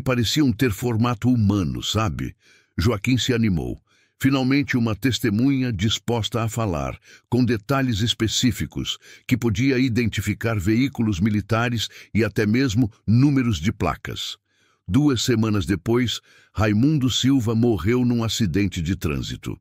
pareciam ter formato humano, sabe? Joaquim se animou. Finalmente uma testemunha disposta a falar, com detalhes específicos, que podia identificar veículos militares e até mesmo números de placas. 2 semanas depois, Raimundo Silva morreu num acidente de trânsito.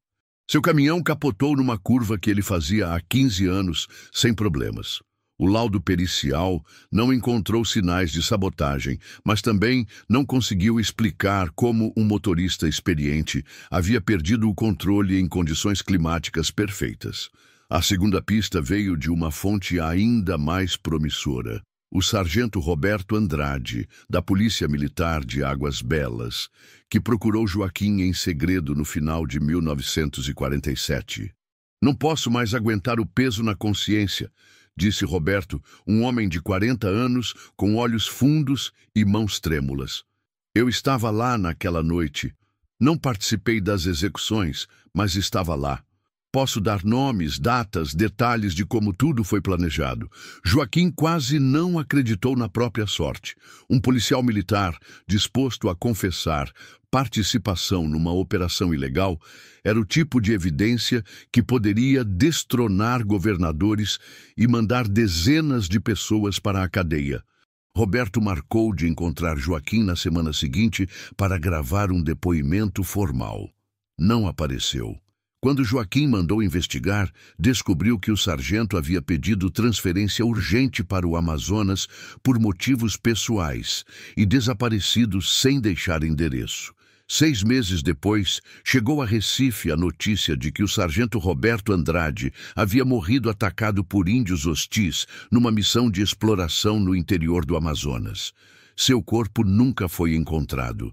Seu caminhão capotou numa curva que ele fazia há 15 anos, sem problemas. O laudo pericial não encontrou sinais de sabotagem, mas também não conseguiu explicar como um motorista experiente havia perdido o controle em condições climáticas perfeitas. A segunda pista veio de uma fonte ainda mais promissora. O sargento Roberto Andrade, da Polícia Militar de Águas Belas, que procurou Joaquim em segredo no final de 1947. "Não posso mais aguentar o peso na consciência", disse Roberto, um homem de 40 anos, com olhos fundos e mãos trêmulas. "Eu estava lá naquela noite. Não participei das execuções, mas estava lá. Posso dar nomes, datas, detalhes de como tudo foi planejado." Joaquim quase não acreditou na própria sorte. Um policial militar, disposto a confessar participação numa operação ilegal, era o tipo de evidência que poderia destronar governadores e mandar dezenas de pessoas para a cadeia. Roberto marcou de encontrar Joaquim na semana seguinte para gravar um depoimento formal. Não apareceu. Quando Joaquim mandou investigar, descobriu que o sargento havia pedido transferência urgente para o Amazonas por motivos pessoais e desaparecido sem deixar endereço. 6 meses depois, chegou a Recife a notícia de que o sargento Roberto Andrade havia morrido atacado por índios hostis numa missão de exploração no interior do Amazonas. Seu corpo nunca foi encontrado.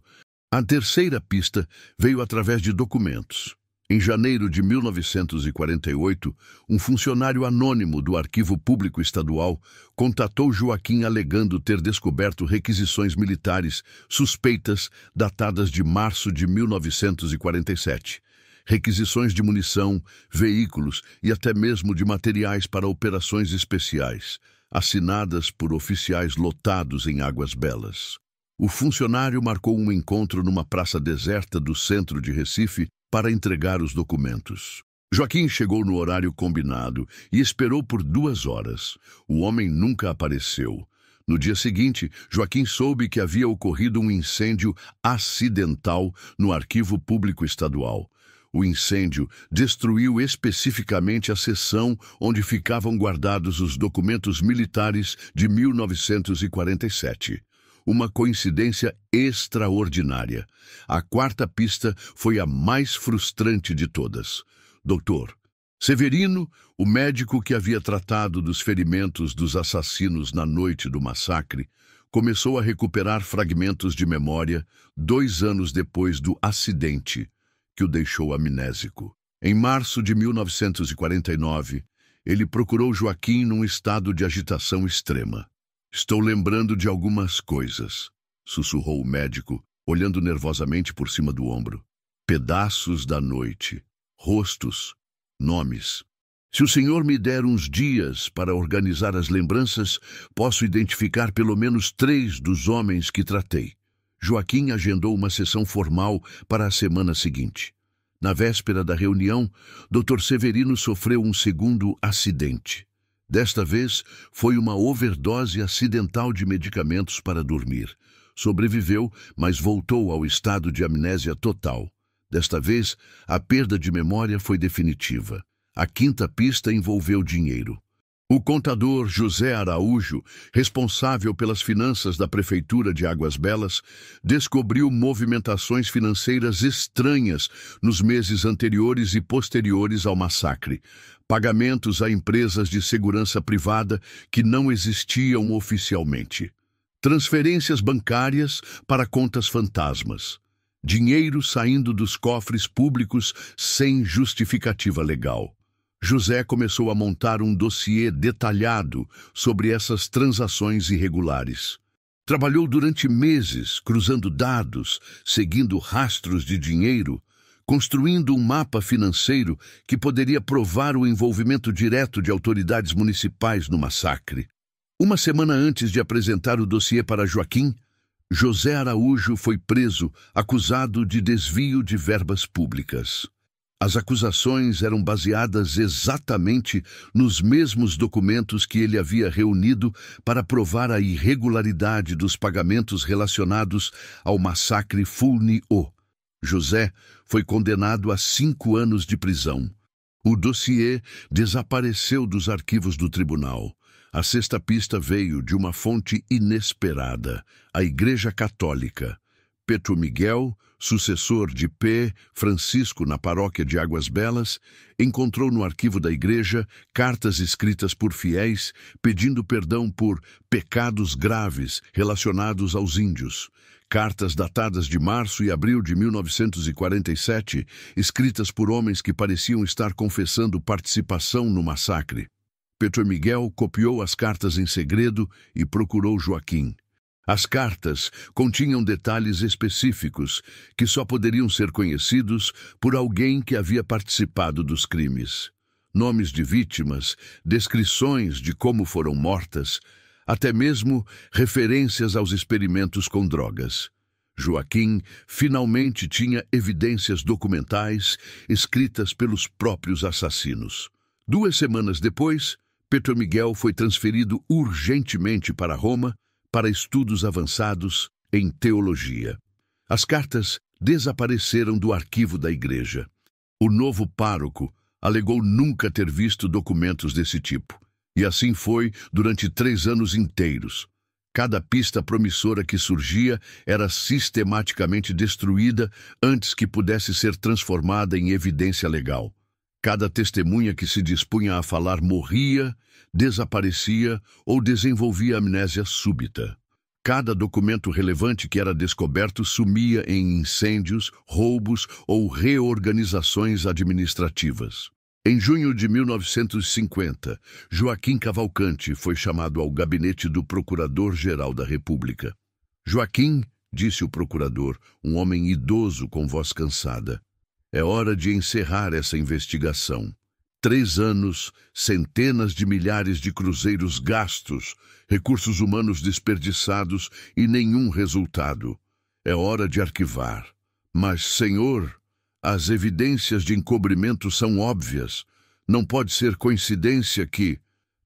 A terceira pista veio através de documentos. Em janeiro de 1948, um funcionário anônimo do Arquivo Público Estadual contatou Joaquim alegando ter descoberto requisições militares suspeitas datadas de março de 1947. Requisições de munição, veículos e até mesmo de materiais para operações especiais, assinadas por oficiais lotados em Águas Belas. O funcionário marcou um encontro numa praça deserta do centro de Recife para entregar os documentos. Joaquim chegou no horário combinado e esperou por 2 horas. O homem nunca apareceu. No dia seguinte, Joaquim soube que havia ocorrido um incêndio acidental no Arquivo Público Estadual. O incêndio destruiu especificamente a seção onde ficavam guardados os documentos militares de 1947. Uma coincidência extraordinária. A quarta pista foi a mais frustrante de todas. "Doutor, Severino, o médico que havia tratado dos ferimentos dos assassinos na noite do massacre, começou a recuperar fragmentos de memória 2 anos depois do acidente que o deixou amnésico. Em março de 1949, ele procurou Joaquim num estado de agitação extrema. "Estou lembrando de algumas coisas", sussurrou o médico, olhando nervosamente por cima do ombro. "Pedaços da noite, rostos, nomes. Se o senhor me der uns dias para organizar as lembranças, posso identificar pelo menos 3 dos homens que tratei." Joaquim agendou uma sessão formal para a semana seguinte. Na véspera da reunião, Dr. Severino sofreu um segundo acidente. Desta vez, foi uma overdose acidental de medicamentos para dormir. Sobreviveu, mas voltou ao estado de amnésia total. Desta vez, a perda de memória foi definitiva. A quinta pista envolveu dinheiro. O contador José Araújo, responsável pelas finanças da Prefeitura de Águas Belas, descobriu movimentações financeiras estranhas nos meses anteriores e posteriores ao massacre. Pagamentos a empresas de segurança privada que não existiam oficialmente. Transferências bancárias para contas fantasmas. Dinheiro saindo dos cofres públicos sem justificativa legal. José começou a montar um dossiê detalhado sobre essas transações irregulares. Trabalhou durante meses, cruzando dados, seguindo rastros de dinheiro, construindo um mapa financeiro que poderia provar o envolvimento direto de autoridades municipais no massacre. Uma semana antes de apresentar o dossiê para Joaquim, José Araújo foi preso, acusado de desvio de verbas públicas. As acusações eram baseadas exatamente nos mesmos documentos que ele havia reunido para provar a irregularidade dos pagamentos relacionados ao massacre Fulni-O. José foi condenado a 5 anos de prisão. O dossiê desapareceu dos arquivos do tribunal. A sexta pista veio de uma fonte inesperada, a Igreja Católica. Pedro Miguel, sucessor de P. Francisco na paróquia de Águas Belas, encontrou no arquivo da igreja cartas escritas por fiéis pedindo perdão por pecados graves relacionados aos índios. Cartas datadas de março e abril de 1947, escritas por homens que pareciam estar confessando participação no massacre. Pedro Miguel copiou as cartas em segredo e procurou Joaquim. As cartas continham detalhes específicos que só poderiam ser conhecidos por alguém que havia participado dos crimes. Nomes de vítimas, descrições de como foram mortas, até mesmo referências aos experimentos com drogas. Joaquim finalmente tinha evidências documentais escritas pelos próprios assassinos. 2 semanas depois, Pedro Miguel foi transferido urgentemente para Roma para estudos avançados em teologia. As cartas desapareceram do arquivo da igreja. O novo pároco alegou nunca ter visto documentos desse tipo, e assim foi durante 3 anos inteiros. Cada pista promissora que surgia era sistematicamente destruída antes que pudesse ser transformada em evidência legal. Cada testemunha que se dispunha a falar morria, desaparecia ou desenvolvia amnésia súbita. Cada documento relevante que era descoberto sumia em incêndios, roubos ou reorganizações administrativas. Em junho de 1950, Joaquim Cavalcante foi chamado ao gabinete do Procurador-Geral da República. "Joaquim", disse o procurador, um homem idoso com voz cansada, "é hora de encerrar essa investigação. 3 anos, centenas de milhares de cruzeiros gastos, recursos humanos desperdiçados e nenhum resultado. É hora de arquivar. Mas, senhor, as evidências de encobrimento são óbvias. Não pode ser coincidência que...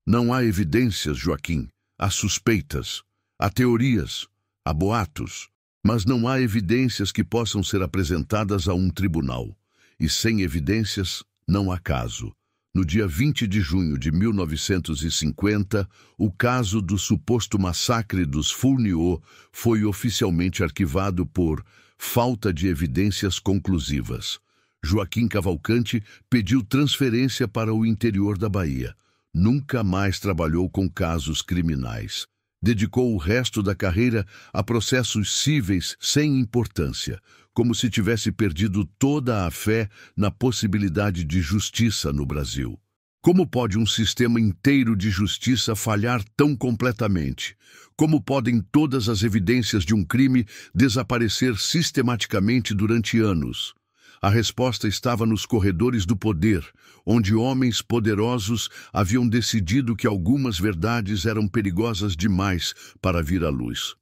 Não há evidências, Joaquim. Há suspeitas. Há teorias. Há boatos. Mas não há evidências que possam ser apresentadas a um tribunal. E sem evidências, não há caso." No dia 20 de junho de 1950, o caso do suposto massacre dos Fulni-O foi oficialmente arquivado por falta de evidências conclusivas. Joaquim Cavalcante pediu transferência para o interior da Bahia. Nunca mais trabalhou com casos criminais. Dedicou o resto da carreira a processos cíveis sem importância, como se tivesse perdido toda a fé na possibilidade de justiça no Brasil. Como pode um sistema inteiro de justiça falhar tão completamente? Como podem todas as evidências de um crime desaparecer sistematicamente durante anos? A resposta estava nos corredores do poder, onde homens poderosos haviam decidido que algumas verdades eram perigosas demais para vir à luz.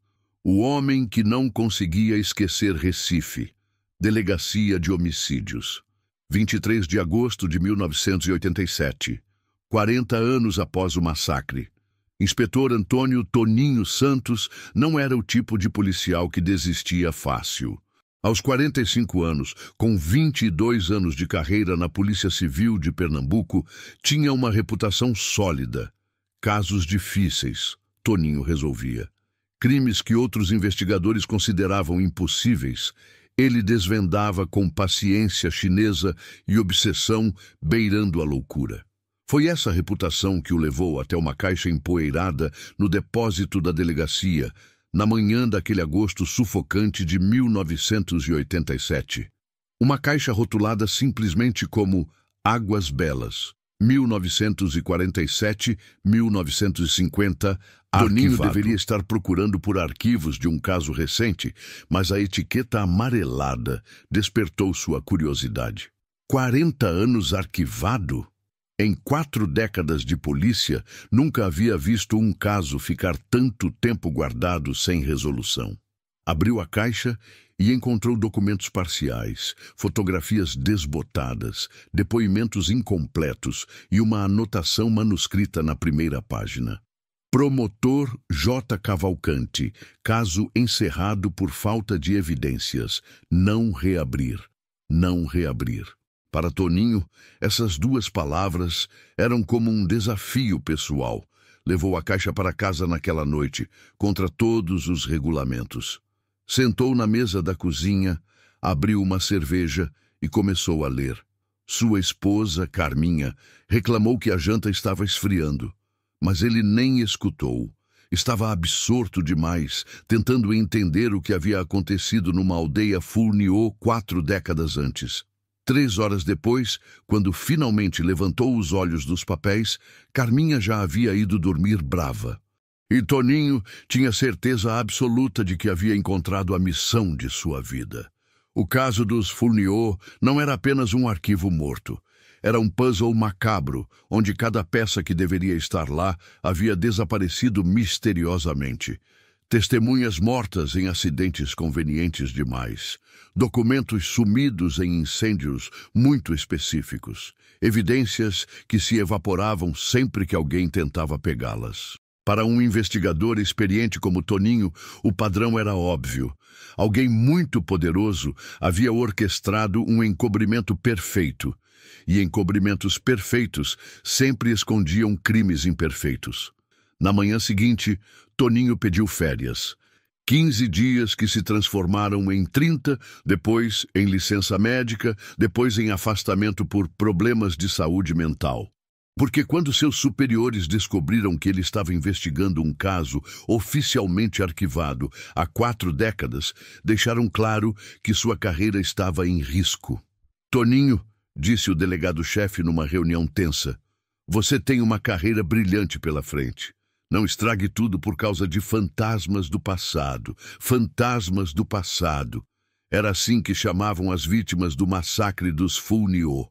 O homem que não conseguia esquecer Recife. Delegacia de Homicídios. 23 de agosto de 1987. 40 anos após o massacre. Inspetor Antônio Toninho Santos não era o tipo de policial que desistia fácil. Aos 45 anos, com 22 anos de carreira na Polícia Civil de Pernambuco, tinha uma reputação sólida. Casos difíceis, Toninho resolvia. Crimes que outros investigadores consideravam impossíveis, ele desvendava com paciência chinesa e obsessão beirando a loucura. Foi essa reputação que o levou até uma caixa empoeirada no depósito da delegacia, na manhã daquele agosto sufocante de 1987. Uma caixa rotulada simplesmente como Águas Belas, 1947-1950. Toninho deveria estar procurando por arquivos de um caso recente, mas a etiqueta amarelada despertou sua curiosidade. 40 anos arquivado? Em 4 décadas de polícia, nunca havia visto um caso ficar tanto tempo guardado sem resolução. Abriu a caixa e encontrou documentos parciais, fotografias desbotadas, depoimentos incompletos e uma anotação manuscrita na primeira página. Promotor J. Cavalcante, caso encerrado por falta de evidências. Não reabrir. Não reabrir. Para Toninho, essas 2 palavras eram como um desafio pessoal. Levou a caixa para casa naquela noite, contra todos os regulamentos. Sentou na mesa da cozinha, abriu uma cerveja e começou a ler. Sua esposa, Carminha, reclamou que a janta estava esfriando, mas ele nem escutou. Estava absorto demais, tentando entender o que havia acontecido numa aldeia Fulniô 4 décadas antes. 3 horas depois, quando finalmente levantou os olhos dos papéis, Carminha já havia ido dormir brava. E Toninho tinha certeza absoluta de que havia encontrado a missão de sua vida. O caso dos Fulniô não era apenas um arquivo morto. Era um puzzle macabro, onde cada peça que deveria estar lá havia desaparecido misteriosamente. Testemunhas mortas em acidentes convenientes demais. Documentos sumidos em incêndios muito específicos. Evidências que se evaporavam sempre que alguém tentava pegá-las. Para um investigador experiente como Toninho, o padrão era óbvio. Alguém muito poderoso havia orquestrado um encobrimento perfeito. E encobrimentos perfeitos sempre escondiam crimes imperfeitos. Na manhã seguinte, Toninho pediu férias. 15 dias que se transformaram em 30, depois em licença médica, depois em afastamento por problemas de saúde mental. Porque quando seus superiores descobriram que ele estava investigando um caso oficialmente arquivado há 4 décadas, deixaram claro que sua carreira estava em risco. Toninho, disse o delegado-chefe numa reunião tensa, você tem uma carreira brilhante pela frente. Não estrague tudo por causa de fantasmas do passado. Fantasmas do passado. Era assim que chamavam as vítimas do massacre dos Fulniô.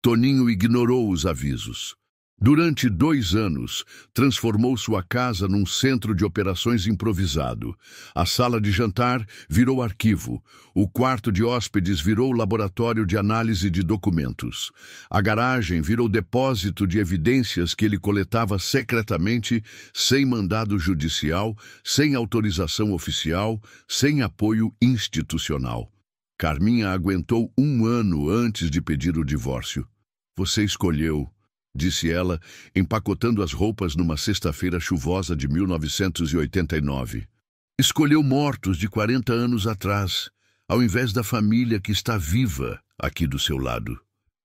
Toninho ignorou os avisos. Durante 2 anos, transformou sua casa num centro de operações improvisado. A sala de jantar virou arquivo. O quarto de hóspedes virou laboratório de análise de documentos. A garagem virou depósito de evidências que ele coletava secretamente, sem mandado judicial, sem autorização oficial, sem apoio institucional. Carminha aguentou 1 ano antes de pedir o divórcio. Você escolheu, disse ela, empacotando as roupas numa sexta-feira chuvosa de 1989. Escolheu mortos de 40 anos atrás, ao invés da família que está viva aqui do seu lado.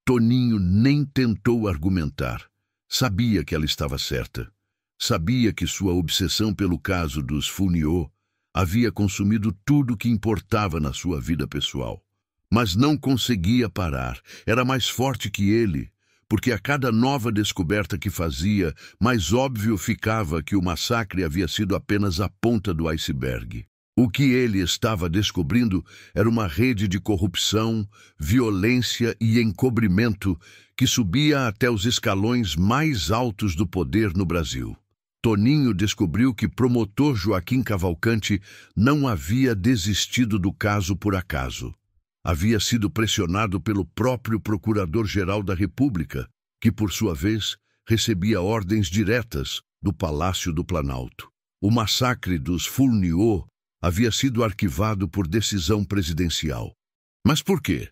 Toninho nem tentou argumentar. Sabia que ela estava certa. Sabia que sua obsessão pelo caso dos Fourniot havia consumido tudo que importava na sua vida pessoal. Mas não conseguia parar. Era mais forte que ele, porque a cada nova descoberta que fazia, mais óbvio ficava que o massacre havia sido apenas a ponta do iceberg. O que ele estava descobrindo era uma rede de corrupção, violência e encobrimento que subia até os escalões mais altos do poder no Brasil. Toninho descobriu que promotor Joaquim Cavalcante não havia desistido do caso por acaso. Havia sido pressionado pelo próprio Procurador-Geral da República, que, por sua vez, recebia ordens diretas do Palácio do Planalto. O massacre dos Fourniot havia sido arquivado por decisão presidencial. Mas por quê?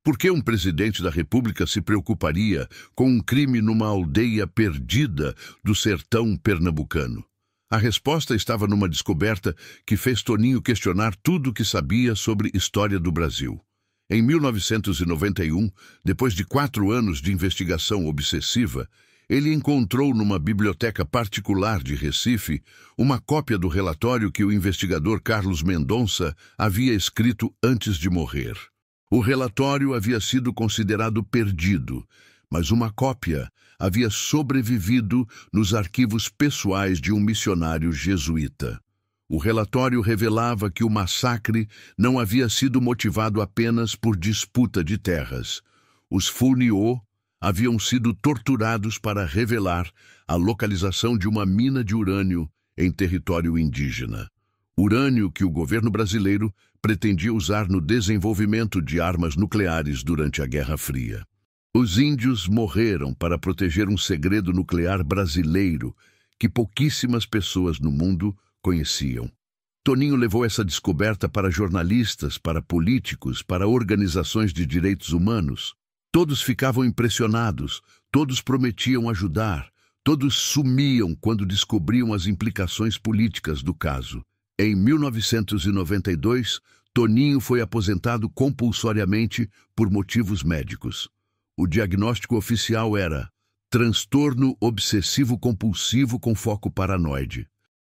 Por que um presidente da República se preocuparia com um crime numa aldeia perdida do sertão pernambucano? A resposta estava numa descoberta que fez Toninho questionar tudo o que sabia sobre história do Brasil. Em 1991, depois de 4 anos de investigação obsessiva, ele encontrou numa biblioteca particular de Recife uma cópia do relatório que o investigador Carlos Mendonça havia escrito antes de morrer. O relatório havia sido considerado perdido, mas uma cópia havia sobrevivido nos arquivos pessoais de um missionário jesuíta. O relatório revelava que o massacre não havia sido motivado apenas por disputa de terras. Os Fourniot haviam sido torturados para revelar a localização de uma mina de urânio em território indígena. Urânio que o governo brasileiro pretendia usar no desenvolvimento de armas nucleares durante a Guerra Fria. Os índios morreram para proteger um segredo nuclear brasileiro que pouquíssimas pessoas no mundo conheciam. Toninho levou essa descoberta para jornalistas, para políticos, para organizações de direitos humanos. Todos ficavam impressionados, todos prometiam ajudar, todos sumiam quando descobriam as implicações políticas do caso. Em 1992, Toninho foi aposentado compulsoriamente por motivos médicos. O diagnóstico oficial era transtorno obsessivo-compulsivo com foco paranoide.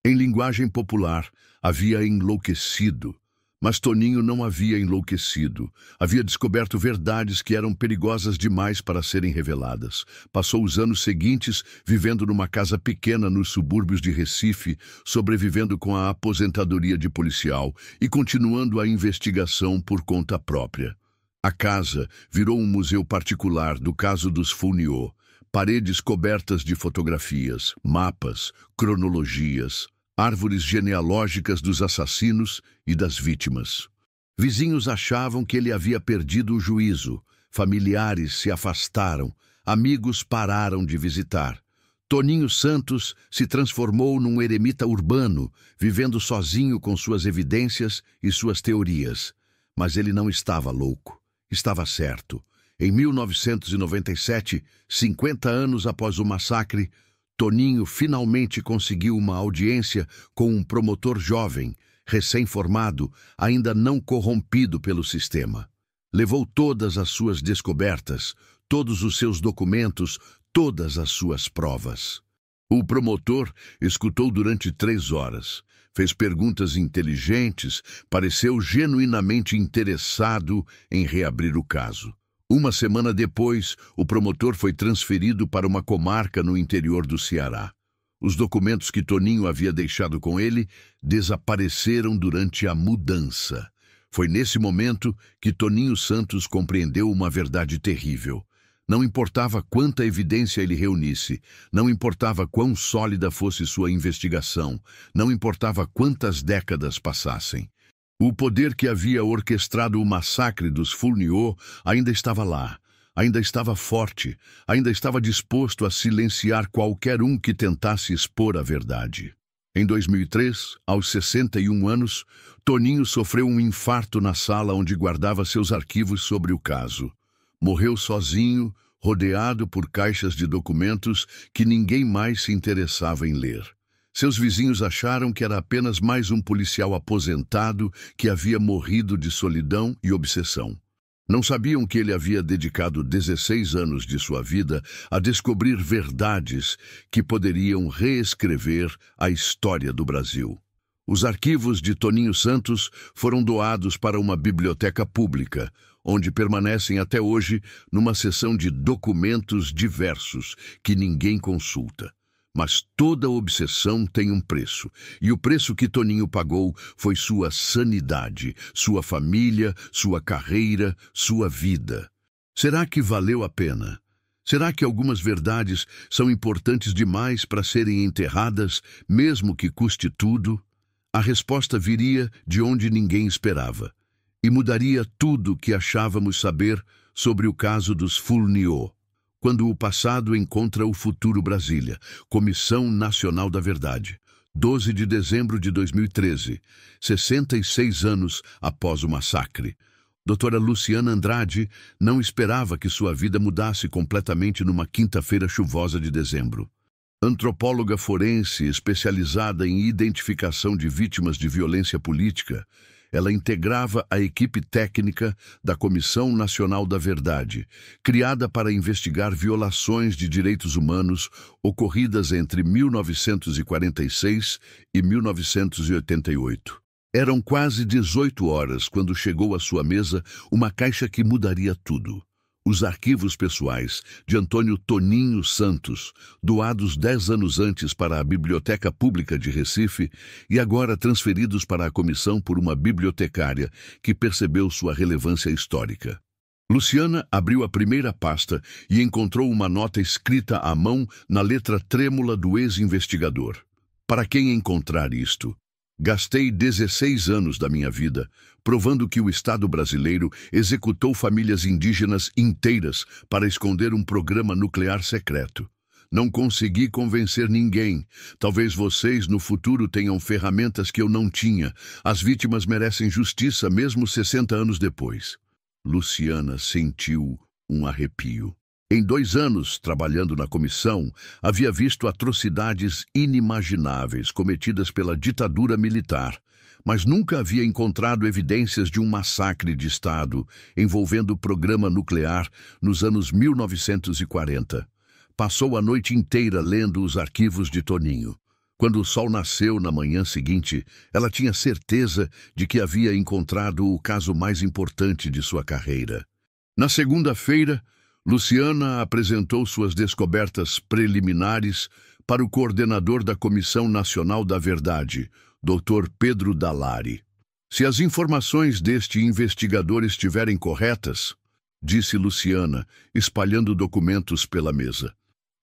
Em linguagem popular, havia enlouquecido. Mas Toninho não havia enlouquecido. Havia descoberto verdades que eram perigosas demais para serem reveladas. Passou os anos seguintes vivendo numa casa pequena nos subúrbios de Recife, sobrevivendo com a aposentadoria de policial e continuando a investigação por conta própria. A casa virou um museu particular do caso dos Fourniot. Paredes cobertas de fotografias, mapas, cronologias, árvores genealógicas dos assassinos e das vítimas. Vizinhos achavam que ele havia perdido o juízo, familiares se afastaram, amigos pararam de visitar. Toninho Santos se transformou num eremita urbano, vivendo sozinho com suas evidências e suas teorias. Mas ele não estava louco, estava certo. Em 1997, 50 anos após o massacre, Toninho finalmente conseguiu uma audiência com um promotor jovem, recém-formado, ainda não corrompido pelo sistema. Levou todas as suas descobertas, todos os seus documentos, todas as suas provas. O promotor escutou durante 3 horas, fez perguntas inteligentes, pareceu genuinamente interessado em reabrir o caso. Uma semana depois, o promotor foi transferido para uma comarca no interior do Ceará. Os documentos que Toninho havia deixado com ele desapareceram durante a mudança. Foi nesse momento que Toninho Santos compreendeu uma verdade terrível. Não importava quanta evidência ele reunisse, não importava quão sólida fosse sua investigação, não importava quantas décadas passassem. O poder que havia orquestrado o massacre dos Fourniot ainda estava lá, ainda estava forte, ainda estava disposto a silenciar qualquer um que tentasse expor a verdade. Em 2003, aos 61 anos, Toninho sofreu um infarto na sala onde guardava seus arquivos sobre o caso. Morreu sozinho, rodeado por caixas de documentos que ninguém mais se interessava em ler. Seus vizinhos acharam que era apenas mais um policial aposentado que havia morrido de solidão e obsessão. Não sabiam que ele havia dedicado 16 anos de sua vida a descobrir verdades que poderiam reescrever a história do Brasil. Os arquivos de Toninho Santos foram doados para uma biblioteca pública, onde permanecem até hoje numa seção de documentos diversos que ninguém consulta. Mas toda obsessão tem um preço, e o preço que Toninho pagou foi sua sanidade, sua família, sua carreira, sua vida. Será que valeu a pena? Será que algumas verdades são importantes demais para serem enterradas, mesmo que custe tudo? A resposta viria de onde ninguém esperava, e mudaria tudo o que achávamos saber sobre o caso dos Fulniot. Quando o passado encontra o futuro Brasília, Comissão Nacional da Verdade, 12 de dezembro de 2013, 66 anos após o massacre. Doutora Luciana Andrade não esperava que sua vida mudasse completamente numa quinta-feira chuvosa de dezembro. Antropóloga forense especializada em identificação de vítimas de violência política, ela integrava a equipe técnica da Comissão Nacional da Verdade, criada para investigar violações de direitos humanos ocorridas entre 1946 e 1988. Eram quase 18 horas quando chegou à sua mesa uma caixa que mudaria tudo. Os arquivos pessoais de Antônio Toninho Santos, doados 10 anos antes para a Biblioteca Pública de Recife e agora transferidos para a comissão por uma bibliotecária que percebeu sua relevância histórica. Luciana abriu a primeira pasta e encontrou uma nota escrita à mão na letra trêmula do ex-investigador. Para quem encontrar isto? Gastei 16 anos da minha vida provando que o Estado brasileiro executou famílias indígenas inteiras para esconder um programa nuclear secreto. Não consegui convencer ninguém. Talvez vocês no futuro tenham ferramentas que eu não tinha. As vítimas merecem justiça mesmo 60 anos depois. Luciana sentiu um arrepio. Em 2 anos, trabalhando na comissão, havia visto atrocidades inimagináveis cometidas pela ditadura militar, mas nunca havia encontrado evidências de um massacre de Estado envolvendo o programa nuclear nos anos 1940. Passou a noite inteira lendo os arquivos de Toninho. Quando o sol nasceu na manhã seguinte, ela tinha certeza de que havia encontrado o caso mais importante de sua carreira. Na segunda-feira, Luciana apresentou suas descobertas preliminares para o coordenador da Comissão Nacional da Verdade, Dr. Pedro Dallari. Se as informações deste investigador estiverem corretas, disse Luciana, espalhando documentos pela mesa,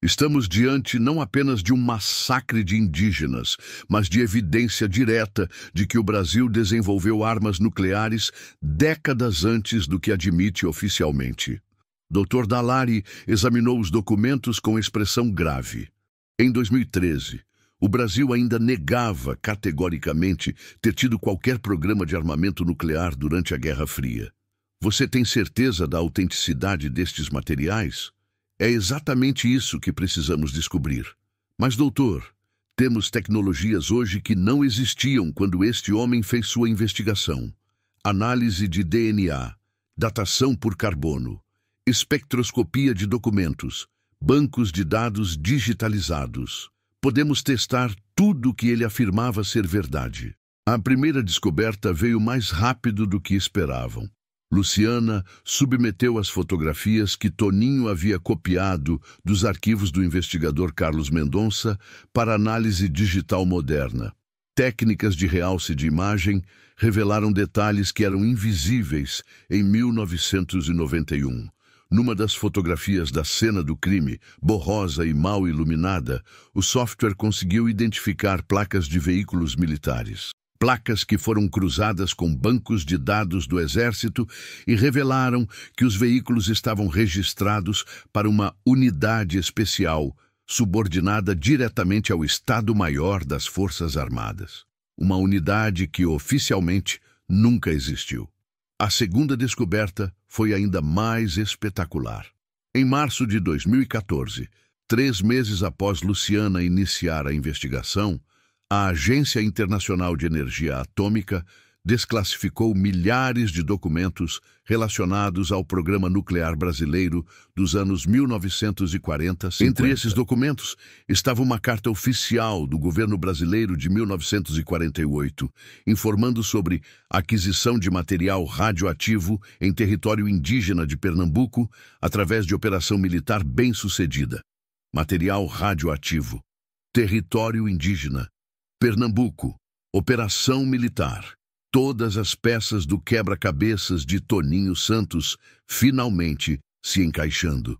estamos diante não apenas de um massacre de indígenas, mas de evidência direta de que o Brasil desenvolveu armas nucleares décadas antes do que admite oficialmente. Dr. Dallari examinou os documentos com expressão grave. Em 2013, o Brasil ainda negava categoricamente ter tido qualquer programa de armamento nuclear durante a Guerra Fria. Você tem certeza da autenticidade destes materiais? É exatamente isso que precisamos descobrir. Mas, doutor, temos tecnologias hoje que não existiam quando este homem fez sua investigação. Análise de DNA, datação por carbono, espectroscopia de documentos, bancos de dados digitalizados. Podemos testar tudo o que ele afirmava ser verdade. A primeira descoberta veio mais rápido do que esperavam. Luciana submeteu as fotografias que Toninho havia copiado dos arquivos do investigador Carlos Mendonça para análise digital moderna. Técnicas de realce de imagem revelaram detalhes que eram invisíveis em 1991. Numa das fotografias da cena do crime, borrosa e mal iluminada, o software conseguiu identificar placas de veículos militares. Placas que foram cruzadas com bancos de dados do Exército e revelaram que os veículos estavam registrados para uma unidade especial, subordinada diretamente ao Estado-Maior das Forças Armadas. Uma unidade que oficialmente nunca existiu. A segunda descoberta foi ainda mais espetacular. Em março de 2014, 3 meses após Luciana iniciar a investigação, a Agência Internacional de Energia Atômica desclassificou milhares de documentos relacionados ao programa nuclear brasileiro dos anos 1940 a 50. Entre esses documentos estava uma carta oficial do governo brasileiro de 1948, informando sobre aquisição de material radioativo em território indígena de Pernambuco através de operação militar bem-sucedida. Material radioativo. Território indígena. Pernambuco. Operação militar. Todas as peças do quebra-cabeças de Toninho Santos finalmente se encaixando.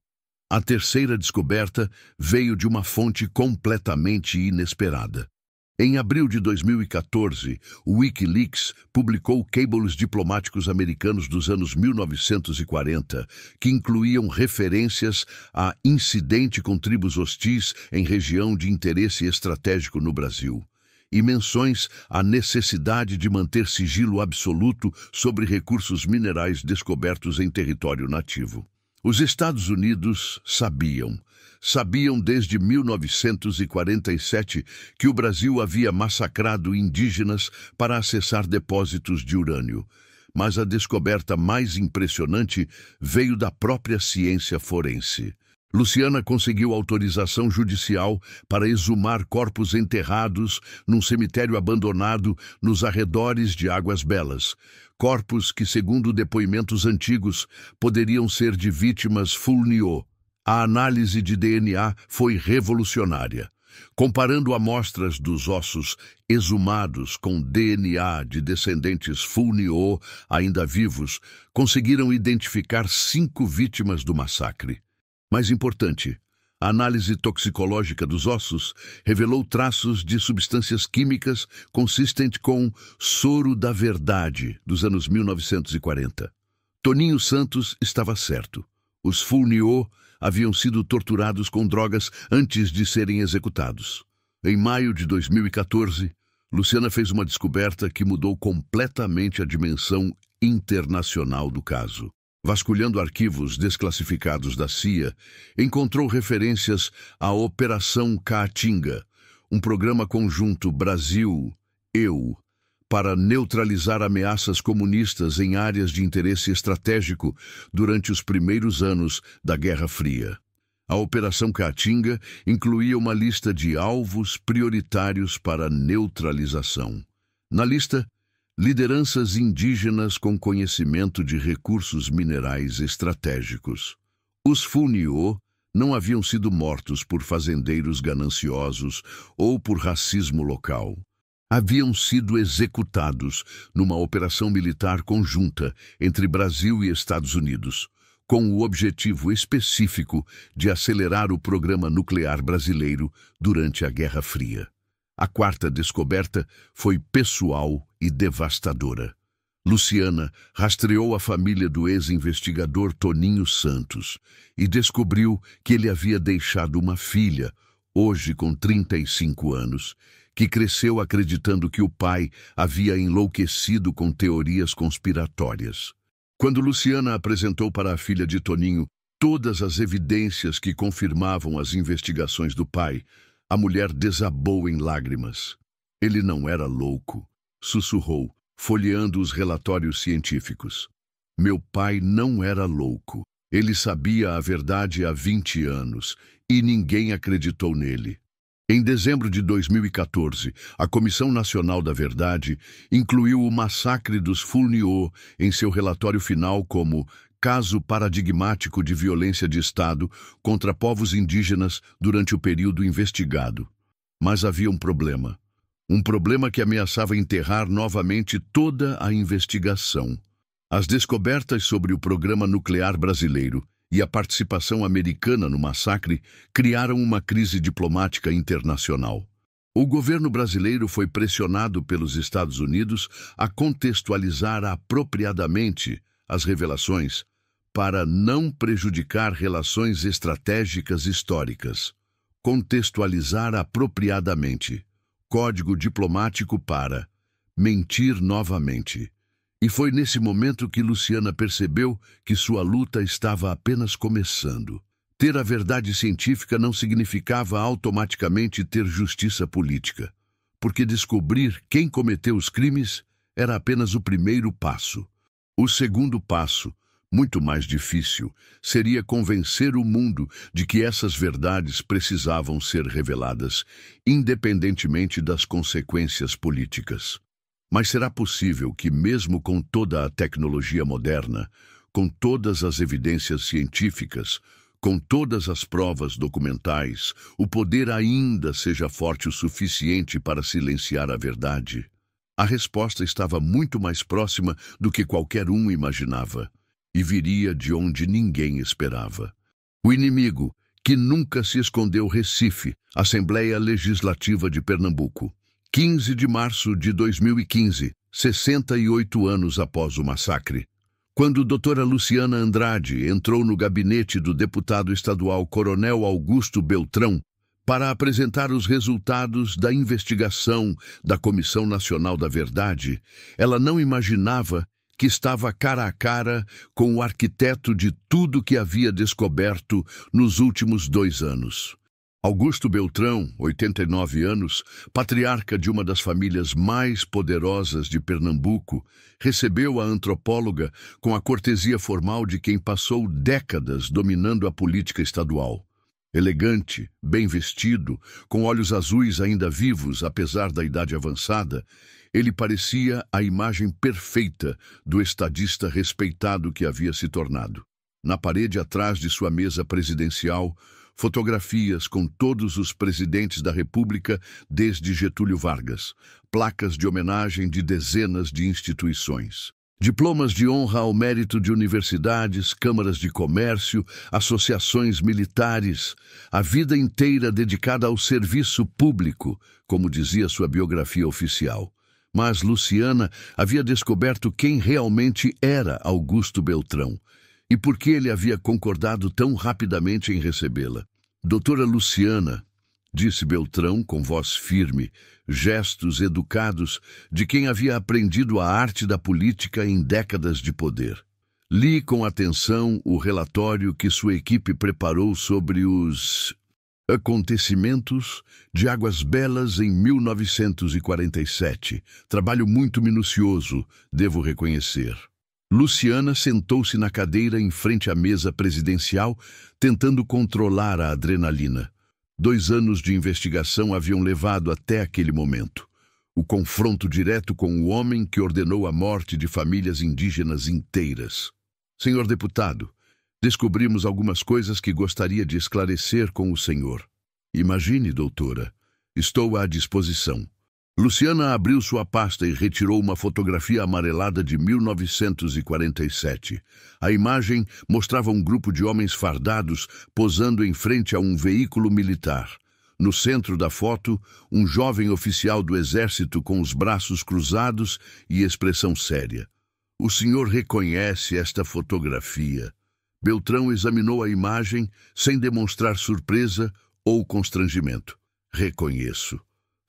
A terceira descoberta veio de uma fonte completamente inesperada. Em abril de 2014, o Wikileaks publicou cables diplomáticos americanos dos anos 1940, que incluíam referências a incidente com tribos hostis em região de interesse estratégico no Brasil, e menções à necessidade de manter sigilo absoluto sobre recursos minerais descobertos em território nativo. Os Estados Unidos sabiam desde 1947 que o Brasil havia massacrado indígenas para acessar depósitos de urânio, mas a descoberta mais impressionante veio da própria ciência forense. Luciana conseguiu autorização judicial para exumar corpos enterrados num cemitério abandonado nos arredores de Águas Belas. Corpos que, segundo depoimentos antigos, poderiam ser de vítimas Fulniô. A análise de DNA foi revolucionária. Comparando amostras dos ossos exumados com DNA de descendentes Fulniô ainda vivos, conseguiram identificar 5 vítimas do massacre. Mais importante, a análise toxicológica dos ossos revelou traços de substâncias químicas consistentes com soro da verdade dos anos 1940. Toninho Santos estava certo. Os Fulniô haviam sido torturados com drogas antes de serem executados. Em maio de 2014, Luciana fez uma descoberta que mudou completamente a dimensão internacional do caso. Vasculhando arquivos desclassificados da CIA, encontrou referências à Operação Caatinga, um programa conjunto Brasil-EU para neutralizar ameaças comunistas em áreas de interesse estratégico durante os primeiros anos da Guerra Fria. A Operação Caatinga incluía uma lista de alvos prioritários para neutralização. Na lista, lideranças indígenas com conhecimento de recursos minerais estratégicos. Os Fulniô não haviam sido mortos por fazendeiros gananciosos ou por racismo local. Haviam sido executados numa operação militar conjunta entre Brasil e Estados Unidos, com o objetivo específico de acelerar o programa nuclear brasileiro durante a Guerra Fria. A quarta descoberta foi pessoal e devastadora. Luciana rastreou a família do ex-investigador Toninho Santos e descobriu que ele havia deixado uma filha, hoje com 35 anos, que cresceu acreditando que o pai havia enlouquecido com teorias conspiratórias. Quando Luciana apresentou para a filha de Toninho todas as evidências que confirmavam as investigações do pai, a mulher desabou em lágrimas. Ele não era louco, sussurrou, folheando os relatórios científicos. Meu pai não era louco. Ele sabia a verdade há 20 anos e ninguém acreditou nele. Em dezembro de 2014, a Comissão Nacional da Verdade incluiu o massacre dos Fulniô em seu relatório final como caso paradigmático de violência de Estado contra povos indígenas durante o período investigado. Mas havia um problema que ameaçava enterrar novamente toda a investigação. As descobertas sobre o programa nuclear brasileiro e a participação americana no massacre criaram uma crise diplomática internacional. O governo brasileiro foi pressionado pelos Estados Unidos a contextualizar apropriadamente as revelações para não prejudicar relações estratégicas históricas. Contextualizar apropriadamente. Código diplomático para mentir novamente. E foi nesse momento que Luciana percebeu que sua luta estava apenas começando. Ter a verdade científica não significava automaticamente ter justiça política, porque descobrir quem cometeu os crimes era apenas o primeiro passo. O segundo passo, muito mais difícil, seria convencer o mundo de que essas verdades precisavam ser reveladas, independentemente das consequências políticas. Mas será possível que, mesmo com toda a tecnologia moderna, com todas as evidências científicas, com todas as provas documentais, o poder ainda seja forte o suficiente para silenciar a verdade? A resposta estava muito mais próxima do que qualquer um imaginava, e viria de onde ninguém esperava. O inimigo, que nunca se escondeu. Recife, Assembleia Legislativa de Pernambuco. 15 de março de 2015, 68 anos após o massacre. Quando doutora Luciana Andrade entrou no gabinete do deputado estadual Coronel Augusto Beltrão para apresentar os resultados da investigação da Comissão Nacional da Verdade, ela não imaginava que estava cara a cara com o arquiteto de tudo que havia descoberto nos últimos 2 anos. Augusto Beltrão, 89 anos, patriarca de uma das famílias mais poderosas de Pernambuco, recebeu a antropóloga com a cortesia formal de quem passou décadas dominando a política estadual. Elegante, bem vestido, com olhos azuis ainda vivos, apesar da idade avançada, ele parecia a imagem perfeita do estadista respeitado que havia se tornado. Na parede atrás de sua mesa presidencial, fotografias com todos os presidentes da República desde Getúlio Vargas, placas de homenagem de dezenas de instituições, diplomas de honra ao mérito de universidades, câmaras de comércio, associações militares, a vida inteira dedicada ao serviço público, como dizia sua biografia oficial. Mas Luciana havia descoberto quem realmente era Augusto Beltrão e por que ele havia concordado tão rapidamente em recebê-la. Doutora Luciana, disse Beltrão com voz firme, gestos educados de quem havia aprendido a arte da política em décadas de poder. Li com atenção o relatório que sua equipe preparou sobre os acontecimentos de Águas Belas em 1947. Trabalho muito minucioso, devo reconhecer. Luciana sentou-se na cadeira em frente à mesa presidencial, tentando controlar a adrenalina. 2 anos de investigação haviam levado até aquele momento. O confronto direto com o homem que ordenou a morte de famílias indígenas inteiras. Senhor deputado, descobrimos algumas coisas que gostaria de esclarecer com o senhor. Imagine, doutora. Estou à disposição. Luciana abriu sua pasta e retirou uma fotografia amarelada de 1947. A imagem mostrava um grupo de homens fardados posando em frente a um veículo militar. No centro da foto, um jovem oficial do exército com os braços cruzados e expressão séria. O senhor reconhece esta fotografia? Beltrão examinou a imagem sem demonstrar surpresa ou constrangimento. Reconheço.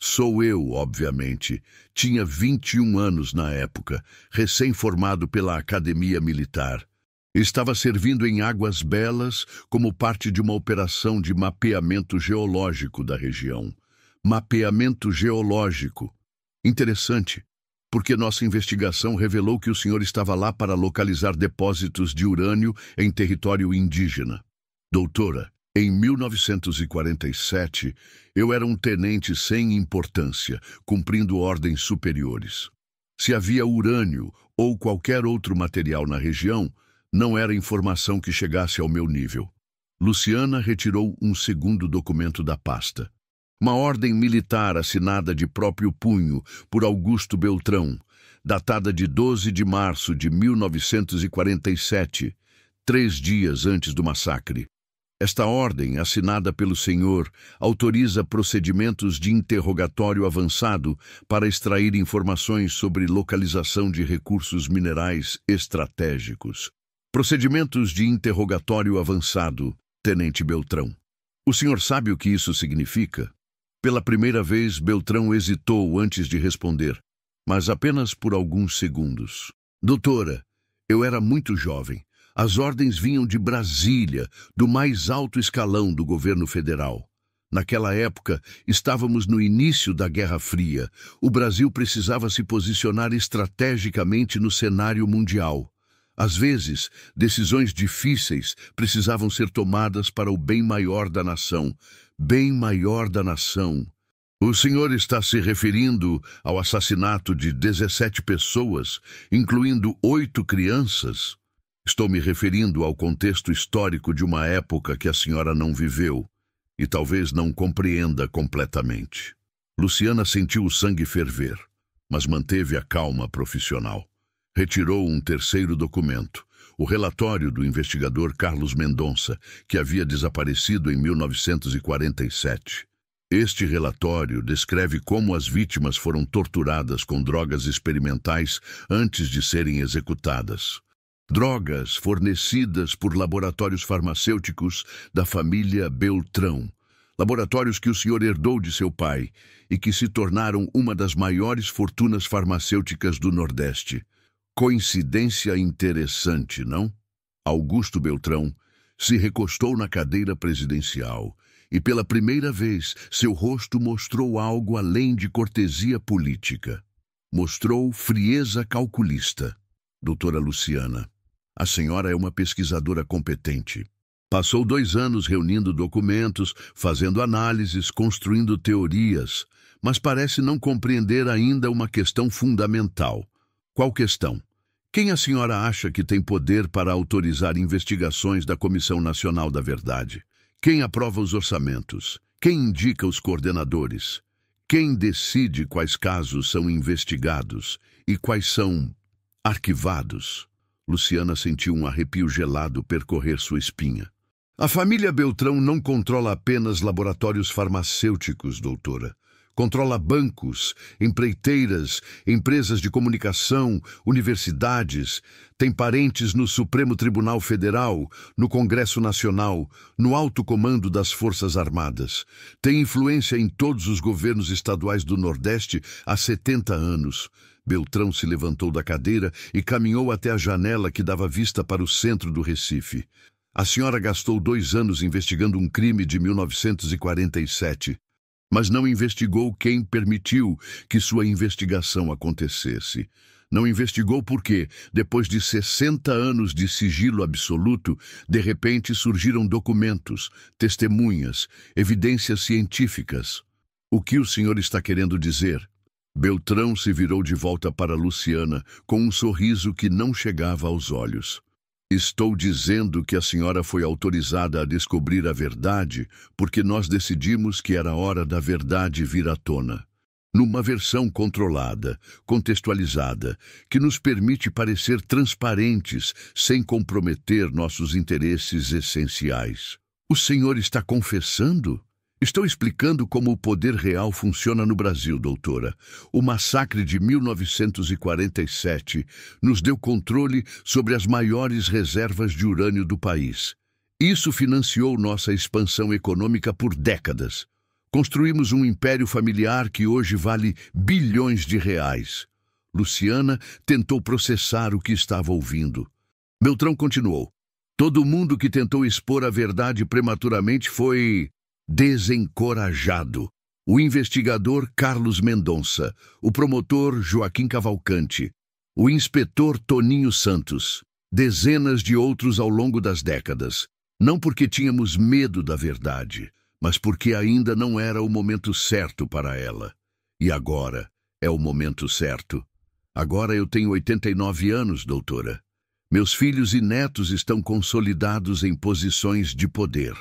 Sou eu, obviamente. Tinha 21 anos na época, recém-formado pela Academia Militar. Estava servindo em Águas Belas como parte de uma operação de mapeamento geológico da região. Mapeamento geológico. Interessante, porque nossa investigação revelou que o senhor estava lá para localizar depósitos de urânio em território indígena. Doutora, em 1947, eu era um tenente sem importância, cumprindo ordens superiores. Se havia urânio ou qualquer outro material na região, não era informação que chegasse ao meu nível. Luciana retirou um segundo documento da pasta. Uma ordem militar assinada de próprio punho por Augusto Beltrão, datada de 12 de março de 1947, 3 dias antes do massacre. Esta ordem, assinada pelo senhor, autoriza procedimentos de interrogatório avançado para extrair informações sobre localização de recursos minerais estratégicos. Procedimentos de interrogatório avançado, Tenente Beltrão. O senhor sabe o que isso significa? Pela primeira vez, Beltrão hesitou antes de responder, mas apenas por alguns segundos. Doutora, eu era muito jovem. As ordens vinham de Brasília, do mais alto escalão do governo federal. Naquela época, estávamos no início da Guerra Fria. O Brasil precisava se posicionar estrategicamente no cenário mundial. Às vezes, decisões difíceis precisavam ser tomadas para o bem maior da nação. Bem maior da nação. O senhor está se referindo ao assassinato de 17 pessoas, incluindo 8 crianças? Estou me referindo ao contexto histórico de uma época que a senhora não viveu e talvez não compreenda completamente. Luciana sentiu o sangue ferver, mas manteve a calma profissional. Retirou um terceiro documento, o relatório do investigador Carlos Mendonça, que havia desaparecido em 1947. Este relatório descreve como as vítimas foram torturadas com drogas experimentais antes de serem executadas. Drogas fornecidas por laboratórios farmacêuticos da família Beltrão, laboratórios que o senhor herdou de seu pai e que se tornaram uma das maiores fortunas farmacêuticas do Nordeste. Coincidência interessante, não? Augusto Beltrão se recostou na cadeira presidencial e pela primeira vez seu rosto mostrou algo além de cortesia política. Mostrou frieza calculista. Doutora Luciana, a senhora é uma pesquisadora competente. Passou 2 anos reunindo documentos, fazendo análises, construindo teorias, mas parece não compreender ainda uma questão fundamental. Qual questão? Quem a senhora acha que tem poder para autorizar investigações da Comissão Nacional da Verdade? Quem aprova os orçamentos? Quem indica os coordenadores? Quem decide quais casos são investigados e quais são arquivados? Luciana sentiu um arrepio gelado percorrer sua espinha. A família Beltrão não controla apenas laboratórios farmacêuticos, doutora. Controla bancos, empreiteiras, empresas de comunicação, universidades, tem parentes no Supremo Tribunal Federal, no Congresso Nacional, no alto comando das Forças Armadas. Tem influência em todos os governos estaduais do Nordeste há 70 anos. Beltrão se levantou da cadeira e caminhou até a janela que dava vista para o centro do Recife. A senhora gastou 2 anos investigando um crime de 1947. Mas não investigou quem permitiu que sua investigação acontecesse. Não investigou porque, depois de 60 anos de sigilo absoluto, de repente surgiram documentos, testemunhas, evidências científicas. O que o senhor está querendo dizer? Beltrão se virou de volta para Luciana com um sorriso que não chegava aos olhos. Estou dizendo que a senhora foi autorizada a descobrir a verdade porque nós decidimos que era hora da verdade vir à tona. Numa versão controlada, contextualizada, que nos permite parecer transparentes sem comprometer nossos interesses essenciais. O senhor está confessando? Estou explicando como o poder real funciona no Brasil, doutora. O massacre de 1947 nos deu controle sobre as maiores reservas de urânio do país. Isso financiou nossa expansão econômica por décadas. Construímos um império familiar que hoje vale bilhões de reais. Luciana tentou processar o que estava ouvindo. Beltrão continuou. Todo mundo que tentou expor a verdade prematuramente foi desencorajado. O investigador Carlos Mendonça, o promotor Joaquim Cavalcante, o inspetor Toninho Santos, dezenas de outros ao longo das décadas, não porque tínhamos medo da verdade, mas porque ainda não era o momento certo para ela. E agora é o momento certo. Agora eu tenho 89 anos, doutora. Meus filhos e netos estão consolidados em posições de poder.